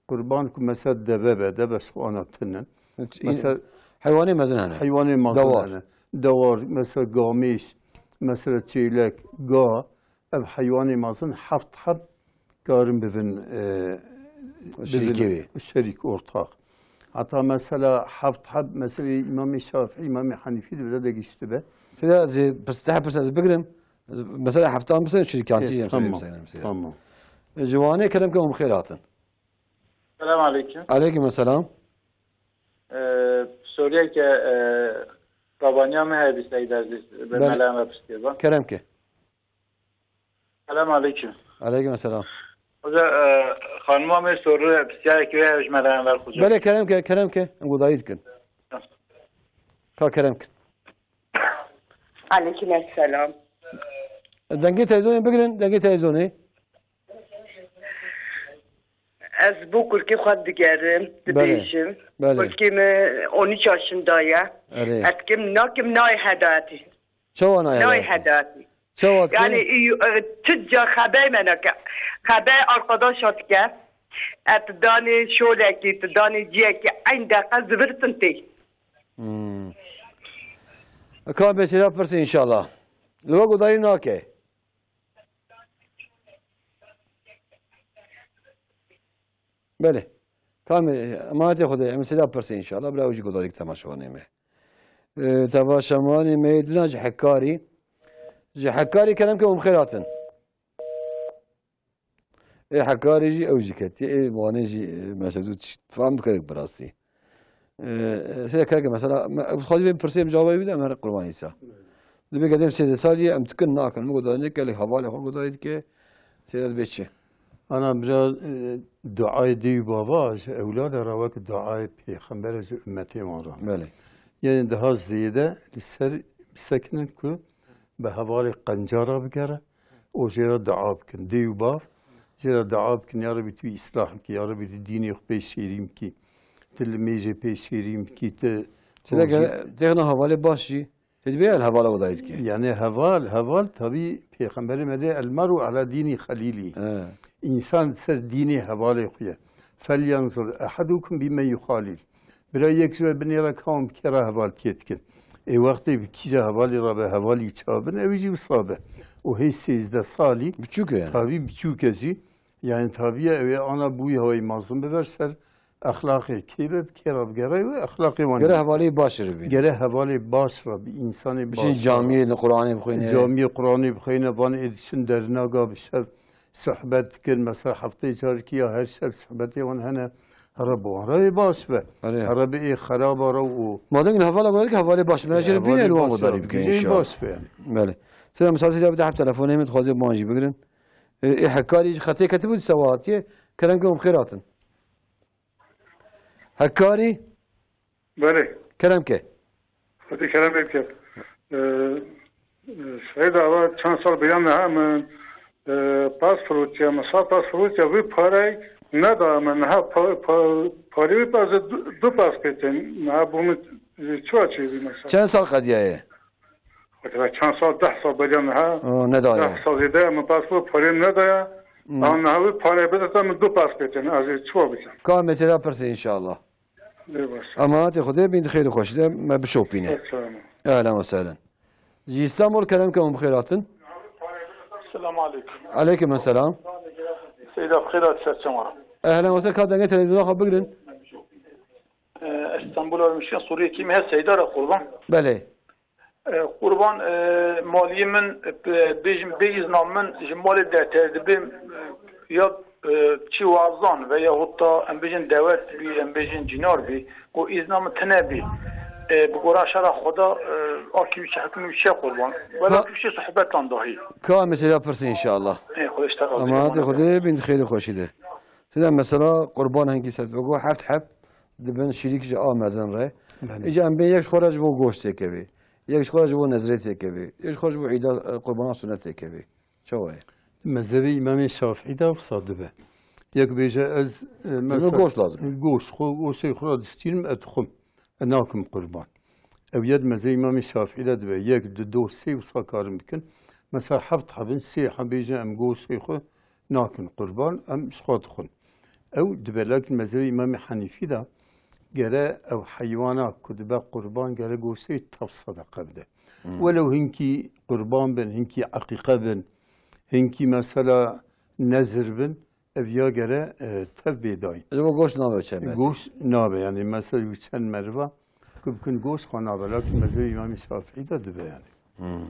kurban mesela deve şu anlatının. Mesela hayvani mezene. Hayvani mezene. Davar mesela gamiş, mesela çeylek, ga ev hayvani mezene haft karın bivin şerik ortak. حتی مثلا حفت حب مثلا امام شافعی امام حنیفی de geçti be. سيدا زي بس تحب بس بقرن مثلا حفتان مثلا شركاتي tamam. جواني كلامكم خيراتن. السلام عليكم. عليكم السلام. سوريا که قبانیا مه بیسید عزیز به ملام بستیبا. كلامك. السلام عليكم. عليكم السلام. وجا خانم مه سوريا بسیار که هیچ ملام بر خود. بله كلامك نقول دايز كن. كلامك. عليكم السلام. دنگی تلویزیونی بگیرین دنگی تلویزیونی. از bu kulki خود دیگرم دبیشم. kulkim 13 yaşındayım. Etkim nakim nay hedati. Çoğu nay hedati. Çoğu yani tüccar haber menaka. Haber arkadaş atke. Et dani şöyle ki dani diye ki aynı dakika zıvırsın ti. Kan mesela persin inşallah. Luego dayı nake. بله کامل ما تاخذ مثلا برسي ان شاء الله بلا وجه قدرك تماشوني مه تماشوني ميدنا حكاري حكاري كلامكم خيراتن اي حكاري جي او جيكتي اي وانا جي مسدود فهمت كذا براستي سيدا كذا مثلا خذ بين برسي جوابي بدا من قربان عيسى دبي قدام سيد سالي ام تكن ناكل مو قدرني قال حواله خو قدرت كي سيد بيتشي أنا biraz duayı diyor baba, evlad ravak duayı peygamber ümmeti mara. Böyle. Yani daha ziyade liser sakinin ku be havali qancara bigara o jera dua bkin diyor bab jera dua bkin ya Rabbi tu islah ki ya Rabbi dini yok peşirim ki tilmeje peşirim ki te Size tehna havale başı tedbir el havala odayız ki. Yani haval tabi peygamberime de el maru ala dini halili. İnsan ser dini havale koyuyor. Felyanzur ahadukum bime yuhalil. Bira yekse beni rakam kera haval ketkin. Vakti bir kişi havali rabe havali çabın evici usabe. O hissizde sali. Küçük yani. Tabi küçük ezi. Yani tabi evi ana bu havayı mazlum beverser. Ahlakı kebep kerab gereği ve ahlakı var. Gere havali başır bir. Gere havali başır bir insanı başır. Şimdi camiye Kur'an'ı bkhine. Camiye Kur'an'ı bkhine bana edişin derine gab şer. صحبت كل مثلا حفتي شاركي هر شب صحبتي وان هنا هربوا هربي باش به هربي اي خراب رو ما دام الهفاله قالك هفاله باش من اجل بين الوان مضارب كاين ان شاء الله بله سلام مساعد جاب تحت تليفوني من خوازي ماجي بقرن اي حكاري خطي كتبوا سواتي كلامكم خيرات حكاري بله كلامك خطي كلامك سعيد اول چند سال بیان هم پاسپورت یا مثلا پاسپورت یا وی پاره ندارم نه پاره وی باز دو پاسپورت نه بوم چی مثلا چند سال قضیه چند سال 10 سال بیان نه نداره 10 سال دیگه من پاسپورت پاره نداره آن نه وی پاره بدم دو پاسپورت نه از چوا بچم کام مثلا پرس ان شاء الله اما خدا بنت خير خوش ده ما بشوبينه اهلا وسهلا جي استمر كلامكم بخيراتن السلام عليكم. عليكم السلام. سيدة بخيرات سرچما. اهلا وسهلا كادنگه تلفزيون خو بگرن. استانبول المشين سوريا كيم هي سيدة قربان. بله. قربان مالي من بيجم بيزنا من جمال دهته بيم يا چی وازان و یا حتی ام بيجن دعوت بي ام بيجن جنار بي و إذن تنبي بقرا شرع خدا آکی میشه حکم میشه قربان ولی پیش صحبتان داهی کار مثلا پرسی ان شاء الله خودش تقاضی اما خدا بنت خیلی خوشیده سیدا مثلا قربان هنگی سر بگو هفت حب دبن شریک جا مزن ره اجا ام بین یک خورج بو گوشت کبی یک خورج بو نظریت کبی یک خورج بو عید قربان سنت کبی چوه مذهبی امام شافعی دا صادبه یک بیجه از مثلا گوشت لازم گوشت گوشت خورد استیم ادخم ناكم قربان او يد مزي امام الشافعي لدبه يك دو سي وصاكارم بكن مثلا حبط حبن سي حبيجا ام قوس خو ناكم قربان ام سخوت خن او دبه لكن مزي امام حنيفي دا قال او حيوانات كدبه قربان قال قوسي تفصدق بده ولو هنكي قربان بن هنكي عقيقه بن هنكي مثلا نزر بن evya göre tabi dahi. Acaba goş nabe çemesi? Goş nabe yani mesela yüçen merva kıpkın goş kanabe lakin mesela İmam-ı Şafii de dibe yani.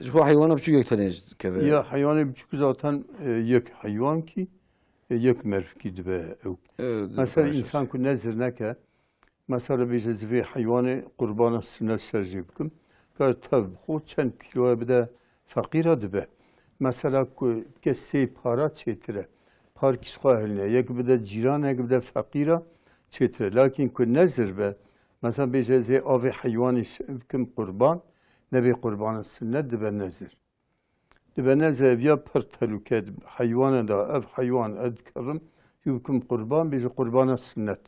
Şu hayvana küçük yekteniz kebe. Ya hayvanı küçük zaten yek hayvan ki yek merv ki dibe. Mesela insan ku nezir neke mesela bir zvi hayvanı kurbanı sünnet sercibkim. Kar tabi xud çend kiloya bide fakir dibe. Mesela ku kesi para çetire. Par kisqa haline yek bide ciran yek bide fakira çetire. Lakin ku nezir be mesela bir zvi avi hayvanı kim kurban nebi kurbanı sünnet dibe nezir. Dibe nezir ya per teluket hayvanı da ev hayvan edkerim yukum kurban bir kurbanı sünnet.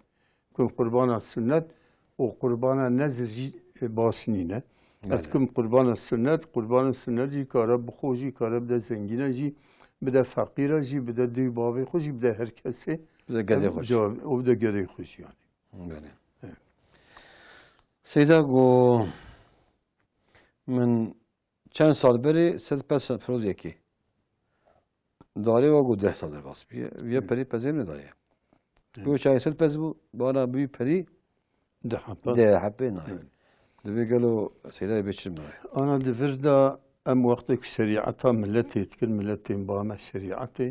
Kum kurbanı sünnet o kurbana nezir basınine. Etkim kurbanı sünnet yıkara bxoji yıkara bide zengine ji bide fakira ji bide düy bavi xoji bide herkesi bide gede xoş. O bide gede xoş yani. Böyle. Seyda go من چند سال بری سد پس فروز یکی داری و گو 10 سال در باز بیه پری پذیر نداره بو چای سد پس بو بالا بی پری ده حبه نه دبی قالوا سيدا بيشر معي انا دفردا ام وقتك شريعتها ملتي تكل ملتي مبامه شريعتي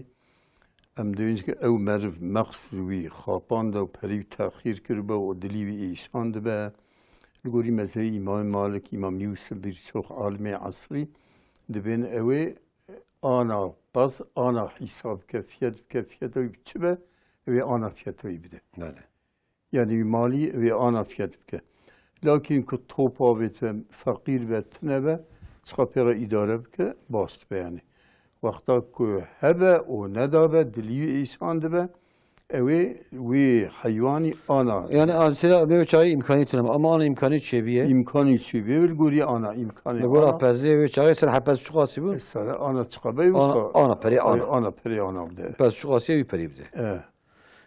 ام دوينك او مرف مقصوي خاپان دو پری تاخير کربه و دلیوی ایشان دبه لگوری مذهبی امام مالک امام یوسف برچوخ عالم عصری دبین اوه آنا باز آنا حساب کفیت وی بچه اوه آنا فیت وی بده yani mali ve ana fiyat bike. Lakin ki topa ve fakir ve tnebe çıkapera idare bike bast be yani. Vakta ki hebe o nedabe dili işan be ve hayvani ana. Yani aslında bir çay imkanı tutam ama ana imkanı çebiye. İmkanı çebiye bir guri ana imkanı. Ne gura pezze ve çay sen hapez çıkası bu. Mesela ana çıkabe ve ana peri ana. Ana peri ana bide. Pez çıkası bir peri bide. Evet.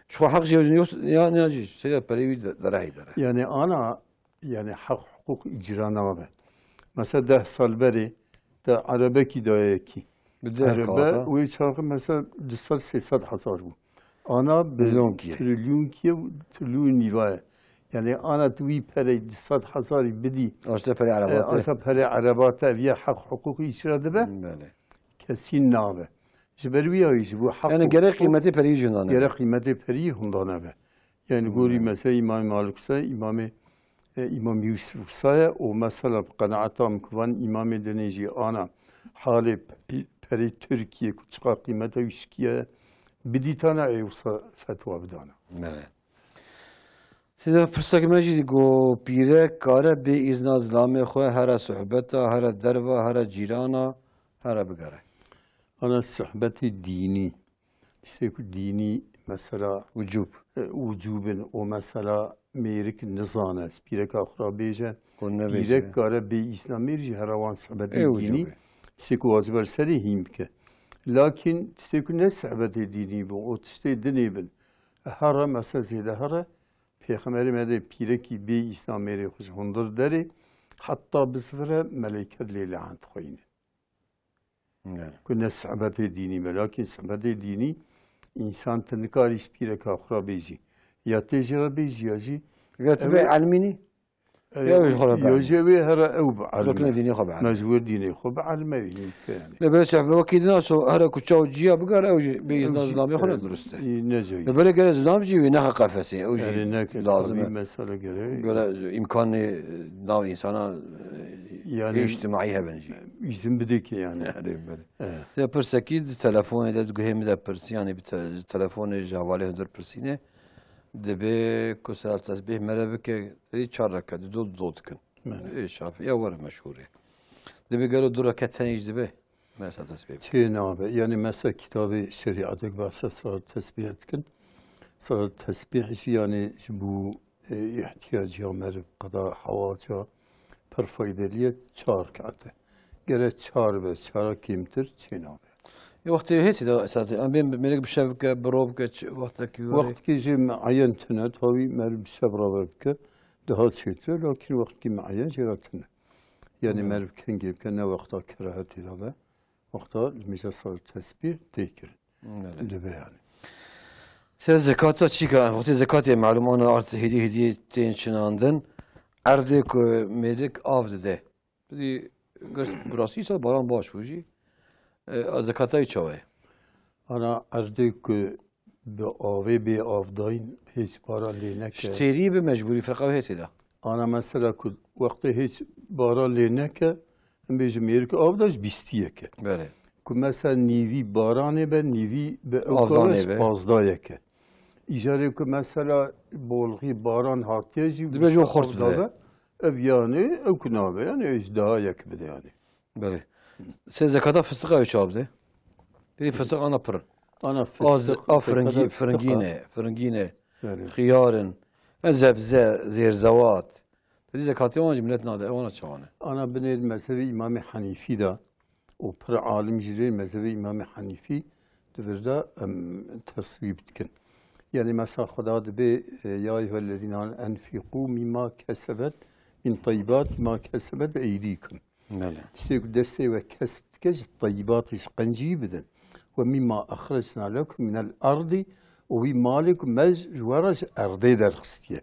Şu hak yok ya ne acı şeyler peri darahi dara. Yani ana yani hak hukuk icrana var. Mesela 10 sal beri de Arabeki dayaki. Arabe ve çarkı mesela 200-300 hasar bu. Ana trilyon nivaya. Yani ana tuvi peri 200 hasar bidi. Aşta peri arabatı. Aşta peri arabatı ve hak hukuk icra be. Kesin nabe. Bu hak yani gerek kıymeti peri yüzünden. Gerek kıymeti peri hundan be. Yani guri mesela İmam Malik'sa İmam Yusuf'sa o mesela kanaatam kıvan İmam Deneci ana Halep peri Türkiye küçük kıymeti üskiye bir tane evsa fetva bedana. Evet. Size fırsat mecidi go pire kare be izna zlame xoya her sohbeta her derva her cirana her bigare. Ana sohbeti dini. İşte dini mesela vücubun o mesela merik nizanes pirek akhra beje pirek kare be İslamir heravan sohbeti dini siku azber seri himke. Lakin siku ne sohbeti dini bu o işte dini bin. Her mesela zede her Peygamberim de pireki be İslamiri hoş hundur deri hatta bisvere meleketli lanet khoyne. Kune sohbeti dini lakin sohbeti dini insan tınıkar ispire kahra bezi. Ya tecrübe bezi yazi. Ya tabi almini. يوجب هذا أو بعلم. ركن ديني خب علم. مجبور ديني خب علم يعني. لا بس يعني وكيد ناس هذا كتشاو جيا بقى أو بيزنا زلام يخلون درسته. نجوي. لا بلا قال زلام جي ونها قفسه أو جي. لازم. مسألة قري. قال إمكان ناو إنسان يعني اجتماعيها بنجي. يزم بدك يعني. ده برسكيد تلفون ده تقول ده برس يعني بتلفون جواله هندر برسينه. دبي كسر تسبيح مربك تري شارك دود دودكن إيه شافي يا ور مشهورة دبي قالوا دورة كتنيج دبي مثلا تسبيح شيء نعم يعني مثلا كتاب شريعتك بس صار تسبيح كن صار تسبيح يعني بو احتياج يا مرب قضاء حواجة برفايدلية شارك عته قالت شار بس شارك كيمتر شيء نعم وقتی هیچی دا ساعتی ام بیم میرک بشب که بروب که وقت که جی معین تنه تاوی مر بشب رابر که دهات شیتر لکن وقت که معین جرا تنه یعنی مر کنگی که نه وقتا کراهتی را وقتا میشه صار تسبیح تیکر دبه یعنی Sen zekata çıkan, vakti zekatı malum ona artık hediye tençinandın. Erdek medik avdı de. Dedi burası ise baran baş buji. Zekatayı çavay. Ana erdek be avı be avdayın hiç para lenek. Şteri bir mecburi fırka hesida. Ana mesela vakti hiç para lenek. Bizim yerki avdaş bistiye ki. Böyle. Ku mesela nivi baranı be nivi be avdaş azdaya ki. İcare ku mesela bolği baran hatiyeci. Dibe jo xort be. Ev yani ev kunabe yani hiç daha yak bide yani. Böyle. Sen zekata fıstık ayı çabdı. Dedi fıstık ana pırın. Ana fıstık. Fırıngine. Xiyarın. Zebze, zerzevat. Dedi zekatı olunca millet nadı. Ona çavanı. Ana benir mezhebi İmam-ı Hanifi da o pır alim jirir mezhebi İmam-ı Hanifi devirde tasvip dikin. Yani mesela Xuda dibe ya eyyühellezine enfiqu mimma kesebet min tayyibat ma kesebet eydikum. İşte desteği ve kesb dikez tayyibat iş qanciyi bidin. Ve mimma ahrajna lekum minel ardi ve vi malikum mecvaraj ardi derxistiye.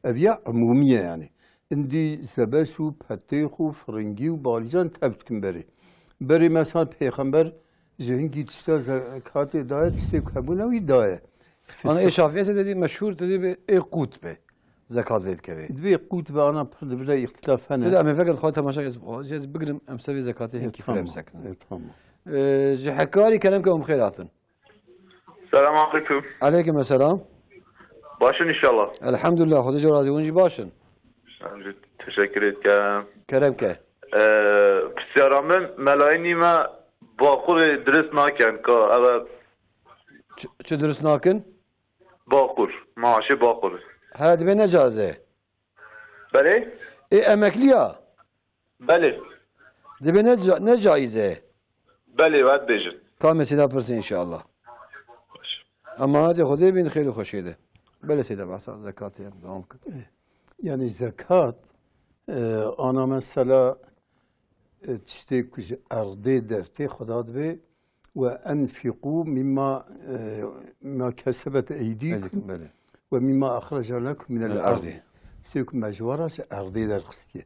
Ev ya umumiye yani. İndi zebeşu, peteyxu, fırıngi ve balican tebtkin beri. Beri mesela peygamber zihin gitişte zekat hidayet istek kabune ve hidayet. Ana eşafiye dedi meşhur dedi bir ekut be. Zekat dedi keve. Bir ekut be ana pırdı ihtilaf hene. Seda me fekert xwat temaşa ez bigrim em sevi zekatı hem kifre emsekne. Tamam. Ji kelam ke khairatın. Selamun aleyküm. Aleyküm selam. Başın inşallah. Elhamdülillah. Xuda razı olunca başın. Teşekkür ederim. Kerem ke. Psiyaramın melayinime bakul dürüst naken ka evet. Çi dürüst nakin? Bakur. Maaşı bakur. Hadi be ne caze? Beli? Emekli ya. Beli. Dibe ne caize? Beli ve bejin. Tamam Seda pırsın inşallah. Ama hadi Xuda bin xeyli hoş idi. Böyle Seda bahsa zekatı devam kıl. Yani zekat ana mesela işte kuş ardı derti Xuda be ve enfiqu mimma ma kesebet eydikum ve mimma akhraja lekum minel ardi. Sikum mecvara ardı der kıstiye.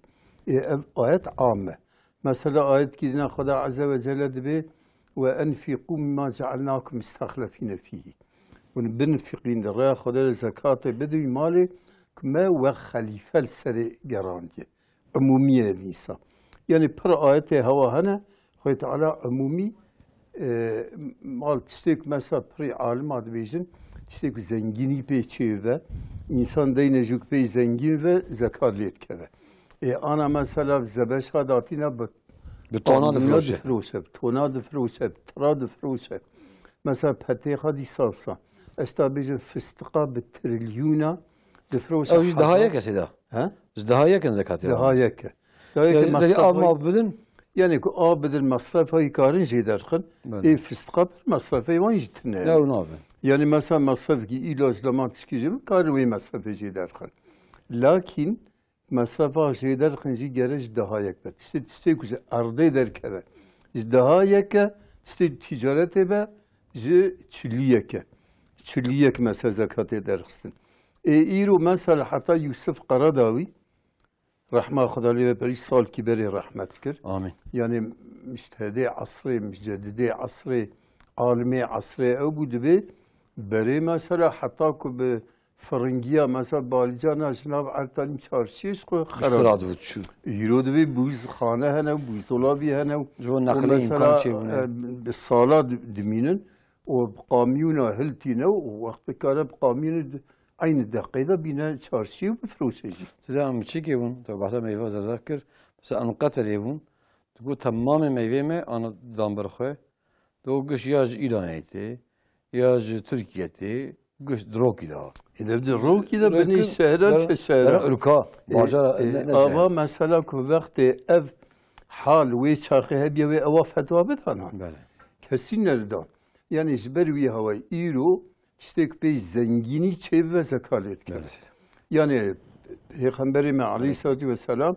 Ayet amme. Mesela ayet gidine Xuda azze ve celle be ve enfiqu mimma cealnakum istahlafine fihi. Ve benfiqin der Xuda zekatı bedü mali ما وخليفة السري جرانجي عمومية نيسا يعني پر آيات هوا هنا خويت على عمومي مال تشتيك مثلا پر عالم عاد بيجن تشتيك زنجيني بيچي و insan دينجوك بي زنجين و زكاة ليت كذا أنا مثلا زبش هاداتينا بتونا دفروشه بتونا دفروشه بترا دفروشه مثلا بتيخا دي صابصة استابيجن فستقا بالتريليونا او ازدهاية كسيدا ها ازدهاية كان زكاة ازدهاية يعني بدل المصرف هاي كارن جيدار خن فستقا مصرف هاي وين جتنا يعني مثلا مصرف كي إلاج لما تشكيجم كاروي مصرف جيدار خن لكن مصرف جيدار خن جي جرج ازدهاية بس تستيقظ أرضي در كذا ازدهاية تجارة به جي çilliyek mesela zekat edersin. İro mesela hatta Yusuf Qaradawi rahma Xudali ve beri sal kiberi rahmet kir. Amin. Yani müştehidi asrı, müceddidi asrı, alimi asrı ebu dibi beri mesela hatta ku be Fırıngiya mesela Balicana Cenab Altan'ın çarşıyız ko xarab şu. İro dibi buzxane hene, buzdolabı hene. Jo nakli imkan şey be sala diminin o kamyona hiltine o vakti kara kamyonu aynı dakikada bina çarşıya bifroseci. Size amçiki bun, tabi bahsa meyve zazakir. Mesela anqateli bun. Bu tamamı meyve mi ana zambarxı. Doğuş yaz İran etti. Yaz Türkiye'ti. Güç droki da. İdebde droki da beni şehre şehre. Ülka. Bacara. Ama mesela ku vakti ev hal ve çarkı hediye ve eva fetva bedana. Kesin nereden? Yani izberi havayı İro işte bir zengini çevre zekalet gelir. Yani Peygamberimiz Aleyhisselatü Vesselam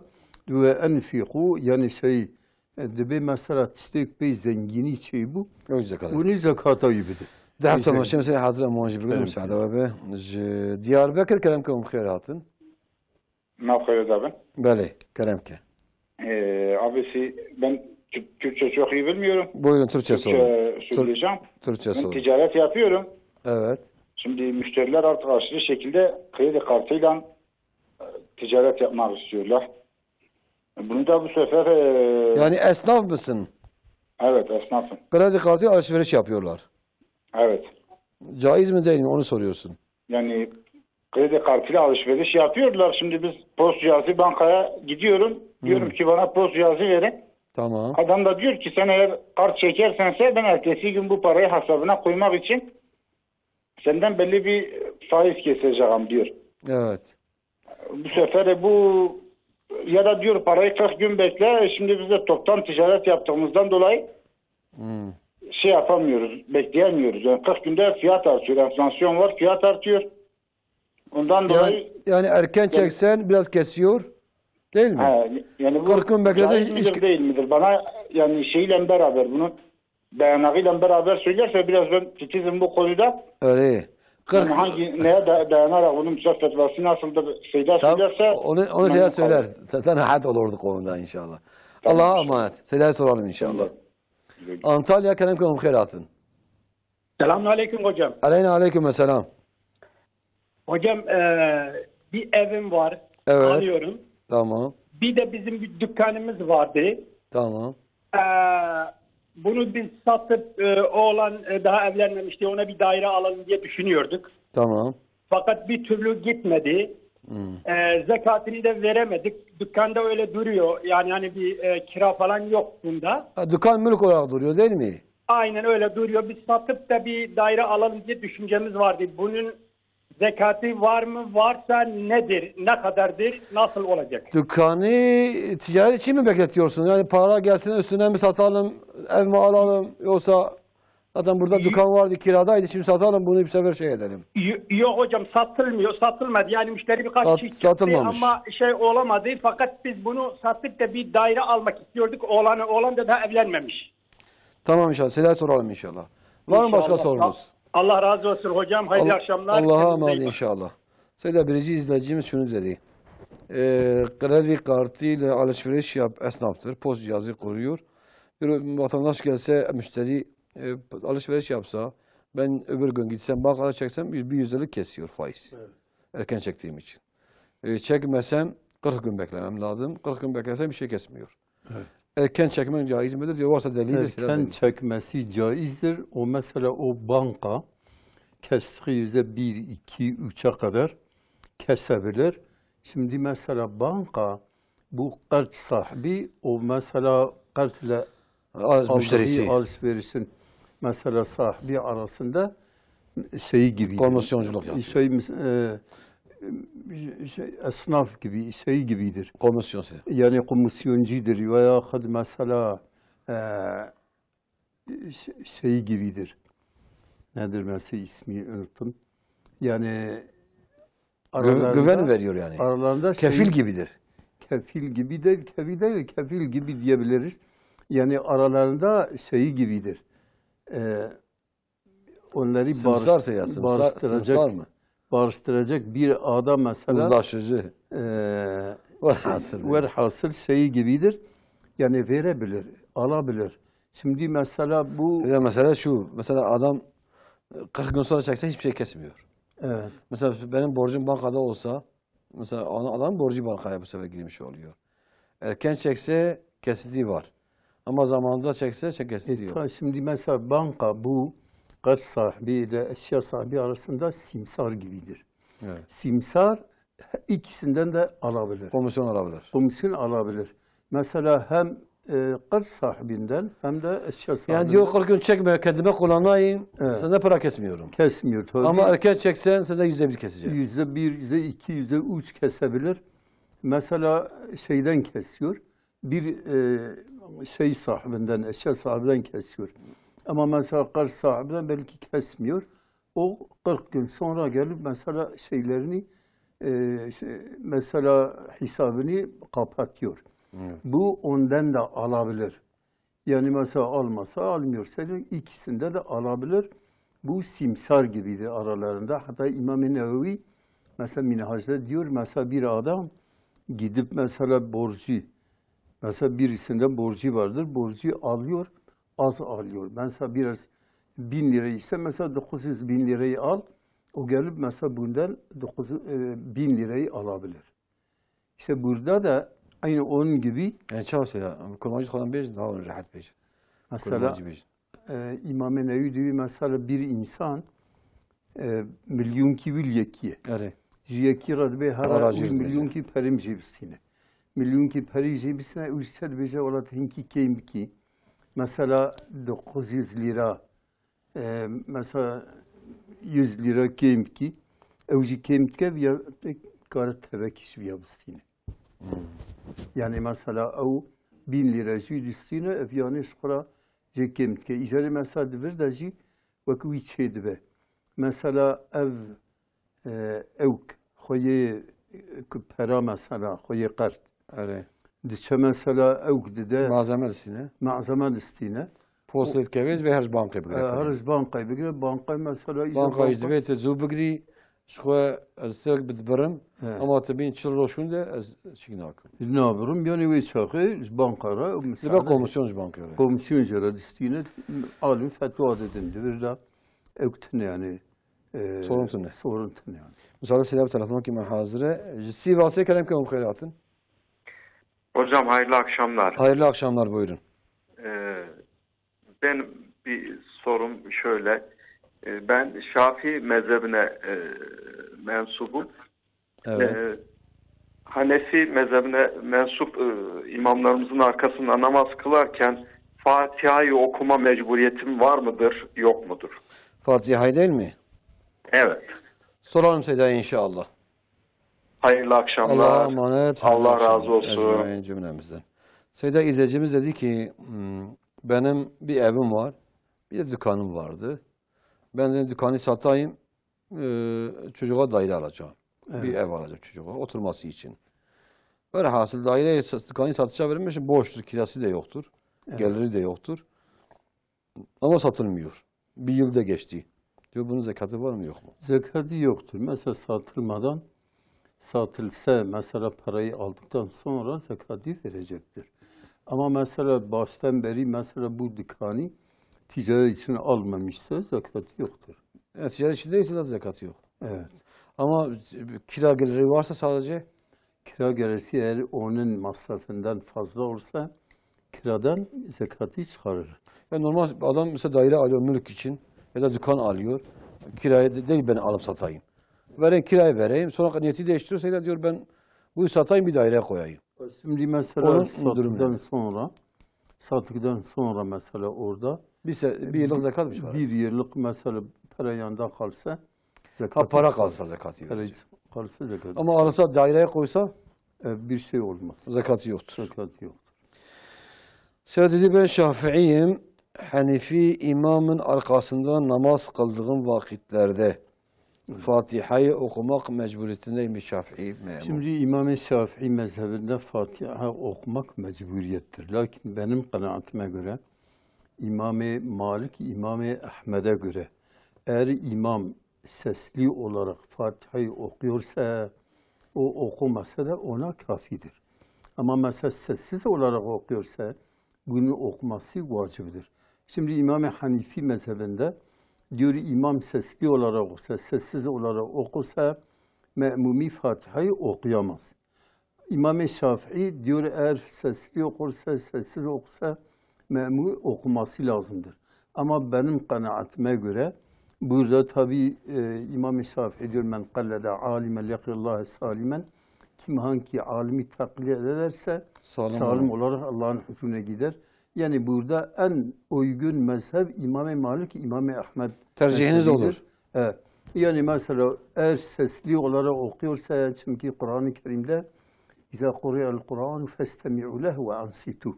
ve enfiqu yani şey de bir mesela işte bir zengini çevre bu. Bunu zekata yibidir. ده تمام شو مسألة حاضرة مواجه بقول مساعدة بابا دياربكر كلامكم بخير هاتن Ne yapıyoruz abi? بله كلامك Abisi ben Türkçe çok iyi bilmiyorum. Buyurun Türkçe sorun. Söyleyeceğim. Türkçe Ben sorun. ticaret yapıyorum. Evet. Şimdi müşteriler artık aşırı şekilde kredi kartıyla ticaret yapmak istiyorlar. Bunu da bu sefer Yani esnaf mısın? evet esnafım. Kredi kartı alışveriş yapıyorlar. Evet. Caiz mi değil mi onu soruyorsun. Yani kredi kartıyla alışveriş yapıyorlar. Şimdi biz post cihazı bankaya gidiyorum. Diyorum ki bana post cihazı verin. Tamam. Adam da diyor ki sen eğer kart çekersense ben ertesi gün bu parayı hesabına koymak için senden belli bir faiz keseceğim diyor. Evet. Bu sefer bu ya da diyor parayı 40 gün bekle. Şimdi biz de toptan ticaret yaptığımızdan dolayı şey yapamıyoruz, bekleyemiyoruz. Yani 40 günde fiyat artıyor, enflasyon var, fiyat artıyor. Ondan dolayı yani erken çeksen biraz kesiyor. Değil mi? Yani bu 40 gün beklese caiz midir değil midir? Bana yani şeyle beraber bunu dayanağıyla beraber söylerse biraz ben titizim bu konuda. Öyle. Yani hangi neye dayanarak bunun fetvası nasıldır söylerse onu Seda söyler. Sen rahat olurdu konuda inşallah. Tamam. Allah'a emanet. Seda'ya soralım inşallah. Antalya Kenemköy Mukheratın. Selamünaleyküm hocam. Aleyküm selam. Hocam bir evim var. Evet. Alıyorum. Tamam. Bir de bizim bir dükkanımız vardı. Tamam. Bunu biz satıp oğlan daha evlenmemişti. Ona bir daire alalım diye düşünüyorduk. Tamam. Fakat bir türlü gitmedi. Zekatını da veremedik. Dükkanda öyle duruyor. Yani hani bir kira falan yok bunda. Dükkan mülk olarak duruyor değil mi? Aynen öyle duruyor. Biz satıp da bir daire alalım diye düşüncemiz vardı. Bunun zekatı var mı? Varsa nedir? Ne kadardır? Nasıl olacak? Dükkanı ticaret için mi bekletiyorsun? Yani para gelsin üstüne mi satalım, ev mi alalım? Yoksa zaten burada dükkan vardı, kiradaydı. Şimdi satalım bunu bir sefer şey edelim. Yok hocam satılmıyor, satılmadı. Yani müşteri birkaç kişi çıktı ama şey olamadı. Fakat biz bunu sattık da bir daire almak istiyorduk. Oğlan da daha evlenmemiş. Tamam inşallah. Seda'ya soralım inşallah. Var mı başka sorunuz? Allah razı olsun hocam. Hayırlı akşamlar. Allah'a emanet inşallah. Seda birinci izleyicimiz şunu dedi. Kredi kartıyla alışveriş yap esnaftır. Post cihazı kuruyor. Bir vatandaş gelse müşteri alışveriş yapsa ben öbür gün gitsem bankada çeksem bir yüzdelik kesiyor faiz. Evet. Erken çektiğim için. Çekmesem 40 gün beklemem lazım. 40 gün beklesem bir şey kesmiyor. Evet. Erken çekmek caiz midir diyor. Varsa delil de erken çekmesi caizdir. O mesela o banka kestiği %1, 2, 3'e kadar kesebilir. Şimdi mesela banka bu kart sahibi o mesela kartla müşterisi alışverişin mesela sahibi arasında şey gibi. Komisyonculuk yapıyor. Esnaf gibi şey gibidir. Komisyon. Yani komisyoncudur veya mesela şey gibidir. Nedir mesela ismi unuttum. Yani güven veriyor yani. Aralarında kefil gibidir. Kefil gibi değil, kefil gibi diyebiliriz. Yani aralarında şey gibidir. Onları barıştıracak mı? Barıştıracak bir adam mesela. Uzlaşıcı. Velhasıl şeyi gibidir. Yani verebilir, alabilir. Şimdi mesela bu... Mesela şu, mesela adam 40 gün sonra çekse hiçbir şey kesmiyor. Evet. Mesela benim borcum bankada olsa, mesela adam borcu bankaya bu sefer girmiş oluyor. Erken çekse kesitiği var. Ama zamanında çekse kesitiği yok. Şimdi mesela banka bu kart sahibi ile eşya sahibi arasında simsar gibidir. Evet. Simsar ikisinden de alabilir. Komisyon alabilir. Komisyon alabilir. Mesela hem kart sahibinden hem de eşya sahibinden. Yani diyor 40 gün çekme kendime kullanayım. Evet. Sana para kesmiyorum. Kesmiyor tabii. Ama erken çeksen sana %1 kesecek. %1, %2, %3 kesebilir. Mesela şeyden kesiyor. Bir şey sahibinden, eşya sahibinden kesiyor. Ama mesela kart sahibinden belki kesmiyor. O 40 gün sonra gelip mesela şeylerini mesela hesabını kapatıyor. Evet. Bu ondan da alabilir. Yani mesela almasa almıyorsa ikisinde de alabilir. Bu simsar gibidir aralarında. Hatta İmam-ı Nevevi mesela Minhaj'da diyor, mesela bir adam gidip mesela borcu, mesela birisinde borcu vardır, borcu alıyor, az alıyor. Mesela biraz 1000 lira ise mesela 900 bin lirayı al, o gelip mesela bundan 1000 lirayı alabilir. İşte burada da aynı onun gibi. Yani çalışıyor. Kurmancı falan bir daha rahat bir. Mesela İmam-ı Nevevi diyor mesela bir insan milyon ki vil yekiye. Evet. Yeki radbe her milyon ki perim cebisine. Milyon ki peri cebisine üstel bize olat hinki keyim ki. Mesela 900 lira mesela 100 lira keyim ki. Evci keyim ki ya karat tevekiş viyabistine. Yani mesela o 1000 lira jüdistine evyanı sonra keyim ki. İcari mesela devir de jü vakı içeydi be. Mesela evk خوی پرا مثلا خوی قرد آره دیگه مثلا اوک دیده malzeme destine destine post kevez ve her banka bigre her banka bigre banka mesela banka icbet zu bigri şu az tek bitberim ama tabii çıl roşunda az şignak ne yapıyorum yani ve çakı bankara mesela komisyon bankara komisyon destine alim fetva dedin de evktine yani sorun yani. Müsaade selam telefon ki hazıre. Sivas'a kalem ki mukayratın. Hocam hayırlı akşamlar. Hayırlı akşamlar buyurun. Ben bir sorum şöyle. Ben Şafii mezhebine mensubum. Evet. Hanefi mezhebine mensup imamlarımızın arkasında namaz kılarken Fatiha'yı okuma mecburiyetim var mıdır, yok mudur? Fatiha değil mi? Evet. Soralım Seyda inşallah. Hayırlı akşamlar. Allah'a emanet. Allah razı olsun. Ecmaîn cümlemizden. Seyda izleyicimiz dedi ki benim bir evim var. Bir de dükkanım vardı. Ben de dükkanı satayım. Çocuğa daire alacağım. Evet. Bir ev alacağım çocuğa oturması için. Böyle hasıl daireye dükkanı satışa verilmiş. Boştur. Kirası da yoktur. Evet. Geliri de yoktur. Ama satılmıyor. Bir yılda geçti. Diyor bunun zekatı var mı yok mu? Zekatı yoktur. Mesela satılmadan satılsa mesela parayı aldıktan sonra zekatı verecektir. Ama mesela baştan beri mesela bu dükkanı ticaret için almamışsa zekatı yoktur. Evet, ticaret için değilse de zekatı yok. Evet. Ama kira geliri varsa sadece? Kira geliri eğer onun masrafından fazla olsa kiradan zekatı çıkarır. Yani normal adam mesela daire alıyor mülk için ya da dükkan alıyor. Kiraya değil ben alıp satayım. Vereyim kiraya vereyim. Sonra niyeti değiştiriyorsa diyor ben bu satayım bir daireye koyayım. Şimdi mesela sattıktan sonra mesela orada bir yıllık zekat mı çıkarır? Bir yıllık mesela para yanında kalsa zekat. Para kalsa zekatı yok. Kalsa zekat. Ama alırsa daireye koysa bir şey olmaz. Zekatı yoktur. Zekatı yoktur. Söyledi ben Şafii'yim. Hanefi imamın arkasında namaz kıldığım vakitlerde Fatiha'yı okumak mecburiyetindeymiş Şafii memur. Şimdi İmam-ı Şafii mezhebinde Fatiha okumak mecburiyettir. Lakin benim kanaatime göre İmam-ı Malik, İmam-ı Ahmed'e göre eğer imam sesli olarak Fatiha'yı okuyorsa o okumasa da ona kafidir. Ama mesela sessiz olarak okuyorsa bunu okuması vacibdir. Şimdi İmam-ı Hanifi mezhebinde diyor imam sesli olarak okusa, sessiz olarak okusa me'mumi Fatiha'yı okuyamaz. İmam-ı Şafii diyor eğer sesli okursa, sessiz okusa me'mumi okuması lazımdır. Ama benim kanaatime göre burada tabi İmam-ı Şafii diyor men kallede alimen yakrillahi salimen kim hangi alimi taklit ederse salim olarak Allah'ın huzuruna gider. Yani burada en uygun mezhep İmam-ı Malik, İmam-ı Ahmed. Tercihiniz olur. Evet. Yani mesela eğer sesli olarak okuyorsa çünkü Kur'an-ı Kerim'de İzâ kuriyel Kur'an festemi'u lehu ve ansitu.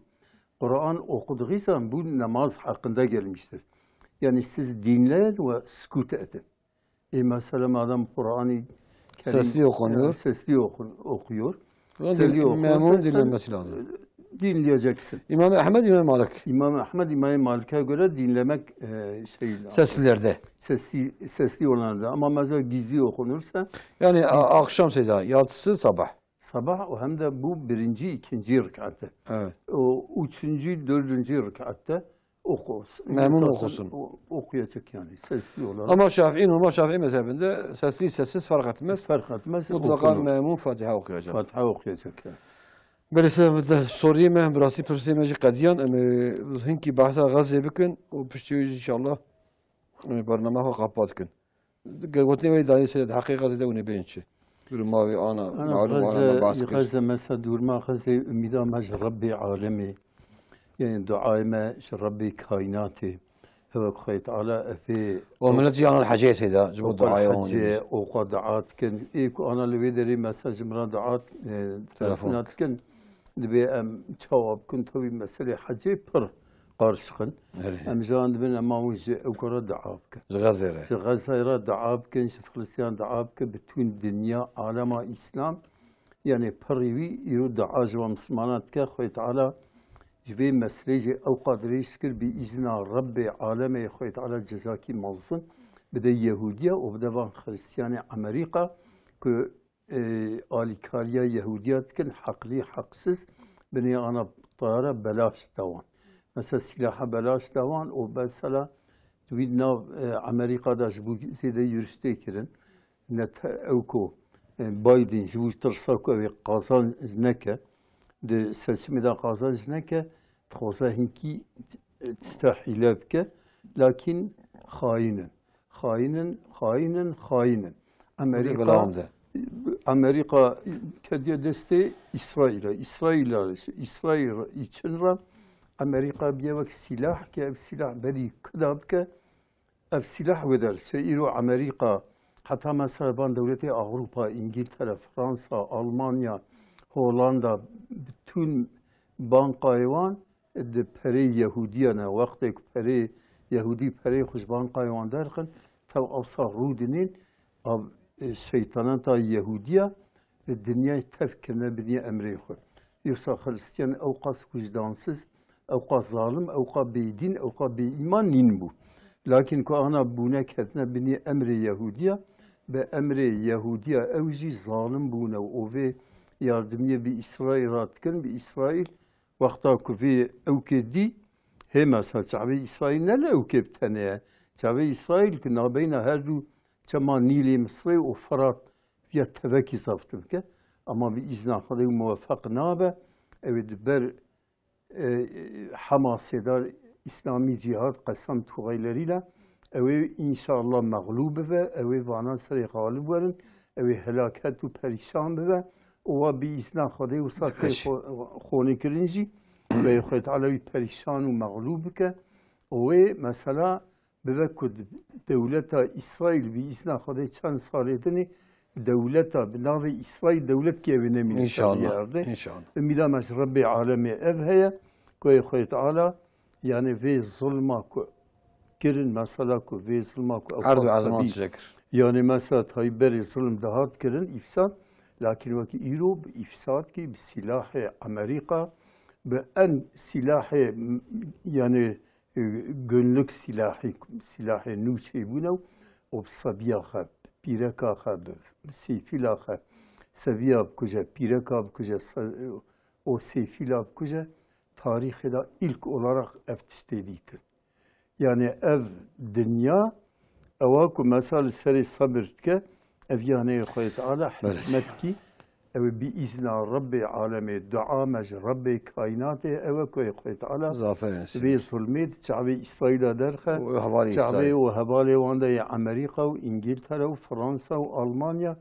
Kur'an okuduğu zaman bu namaz hakkında gelmiştir. Yani siz dinleyin ve sükut edin. Mesela adam Kur'an-ı Kerim sesli okunuyor. Sesli okuyor. Memnun dinlenmesi lazım. dinleyeceksin. İmam Ahmed, İmam Malik. İmam Ahmed, İmam Malik'e göre dinlemek seslilerde. Sesli olanlarda. Ama mesela gizli okunursa. Yani akşam secde, yatısı sabah. Sabah o hem de bu birinci, ikinci rekatte. Evet. O üçüncü, dördüncü rekatte okusun. Memnun okusun. Okuyacak yani sesli olarak. Ama Şafii mezhebinde sesli sessiz fark etmez. Fark etmez. Mutlaka memnun Fatiha okuyacak. Fatiha okuyacak yani. Böylese soruyu ben burası persimeci kadiyan hinki bahsa Gazze bükün o piştiği inşallah barnamaha kapatın. Gotni ve dani seyed hakika Gazze'de onu beğençi. Mavi ana malum ana bahs. Gazze mesela durma Gazze ümida mec Rabbi alemi. Yani duayma Rabbi kainatı. Evet خيط على في ومن جيان الحاجة سيدا جبوا دعاء وقد دعات كن إيكو أنا اللي بدري مساج مرا دعات تلفونات كن دبي أم جواب كنت هوي مسألة حاجة بر قارسقن أم جان دبنا ما وجه أوكرا دعابك غزيرة دعابك فلسطين دعابك بتون دنيا عالم إسلام يعني بريوي يرد عاجب مسلمانات كخيط على جبي مسرج أو قادريش كر بإذن رب عالم يخويت على جزاكي مظن بده يهودية وبده بان خريستيان أمريكا ك آليكاريا يهوديات كن حقلي حقسز بني أنا طيارة بلاش دوان مثلا سلاح بلاش دوان وبسلا تويدنا أمريكا دا جبو زيدا يرشتي كرن نت أوكو بايدن جبو ترساكو قازان نكا de seçimde kazançneke txosa hinki testahilabke lakin hainin Amerika kediye deste İsrail için Amerika biyevek silah ki ev silah beri kıdabke ev silah veder seyiro Amerika hatta mesela ben devleti Avrupa, İngiltere, Fransa, Almanya, Hollanda bütün bankayvan de peri Yahudiyana vakti peri Yahudi peri hoş bankayvan derken tav avsa rudinin av şeytanın ta Yahudiya dünya tefkirine bir emri koy. Yoksa Hristiyan avkas vicdansız, avkas zalim, avkas beydin, avkas be iman nin bu. Lakin ko ana buna ketne bir emri Yahudiya be emri Yahudiya evci zalim buna o ve yardımcı bir İsrail rahatken bir İsrail vakta kufi evkedi hem asla çabe İsrail ne evkep tane çabe İsrail ki nabeyna her du çama Nil Mısır o Fırat ya teveki saftım ki ama bir izna kadar muvaffak nabe evet ber Hamas'da İslami cihad kasam tuğayleriyle evet inşallah mağlub ve evet vana seri galip verin evet helaket ve perişan ve o biizna خدای و ساته خونه کرنجی و خود علاوی پریشان و مغلوب که و مثلا بوکد دولت اسرائیل biizna خدای چند ساله دنی دولت بناو اسرائیل دولت کی بنمی inşallah امیدم از رب عالم ev heye که خود تعالی yani ve zulma ko girin mesela ko ve zulma ko yani mesela tayyiberi zulm dahat girin ifsad lakin vaki İrob ifsad ki bir silahı Amerika ve en silahı yani günlük silahı nüçe bunu o sabiyaha pirakaha seyfilaha seviyab kuca pirakab kuca o seyfilab kuca tarihte ilk olarak eftiştediydi. Yani ev dünya evaku mesela seri sabırtke evyaneye koyut ala hikmetki ev biizna Rabbi alemi dua mec Rabbi kainatı ev koyut ala ve zulmet çabe İsrail'e derke çabe o havale vanda Amerika ve İngiltere ve Fransa ve Almanya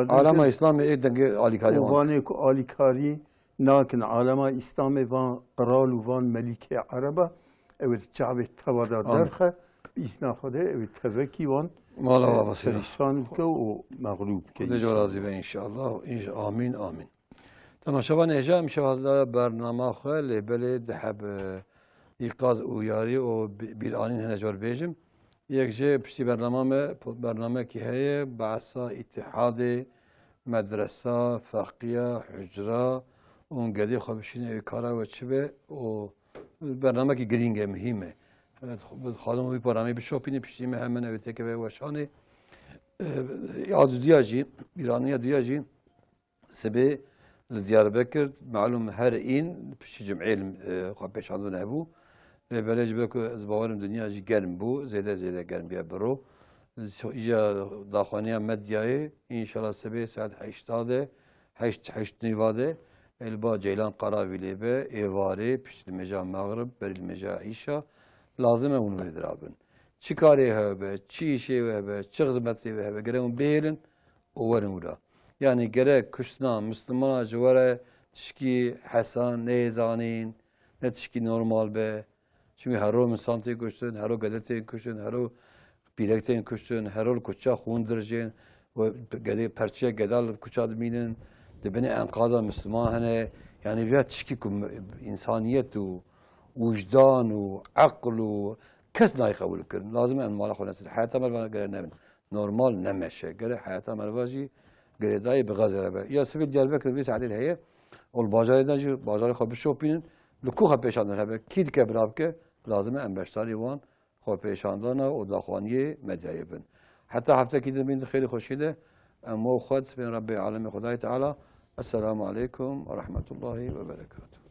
alama İslam'ı edenge alikari vane ku alikari nakin alama İslam'ı van kral van melike araba evet çabe tavada derke biizna Khode evet teveki van Mala basira. Perişan ke o mağlup ke. Kudu razı be inşallah. Amin amin. Tamam şaban ejam şavada barnama khale beled hab ikaz uyarı o bir anin henecor bejim. Yekje pişti barnama ki heye ba'sa ittihad medresa faqiya hücra اون قدی خبشین کارا و چبه و برنامه کی گرینگه مهمه خادم وی برنامه بشوپینی پشتیم همه وقتی که به وشانه یاد دیاجی ایرانی دیاجی سبه لدياربكر معلوم هر این پشت جمعی خبش عندنا هبو بلاش بكو زبوارم دنیا جي گرم بو زيادة گرم بيا برو إجا داخانية مدياي إن شاء الله سبي ساعة 8 نيفاده البا جيلان قراوي ليبه إيواري بشت المجا مغرب بر المجا عيشة لازم اون ودرابن چی کاری هبه چی شی هبه چه خدمتی هبه گرم بیرن اورن ولا yani gerek kuşna Müslüman civara tişki Hasan ne zanin ne tişki normal be çünkü her o insanti kuştun her o gadete kuştun her o bilekten kuştun her o kuşa hundurjin ve gade perçe gadal kuşa dminin de beni enkaza Müslüman hani yani bir tişki insaniyet ve vicdan ve akıl ve kes nayi kabul kırın lazım en mala xonası hayata mervan gere ne normal nemeşe gere hayata mervaji قريداي بغزرة بقى يا سبيل ديالبكر بيس عدل هي والبازار داجي بازار خب شوبين لكو خب پیش اندن هبه کید که برابکه لازمه ام بشتاری وان خب پیش اندن و داخوانی مدعی بن حتی هفته کید بین خیلی خوشیده اما خود بین رب العالمین خدای تعالی السلام علیکم و رحمت الله و برکاته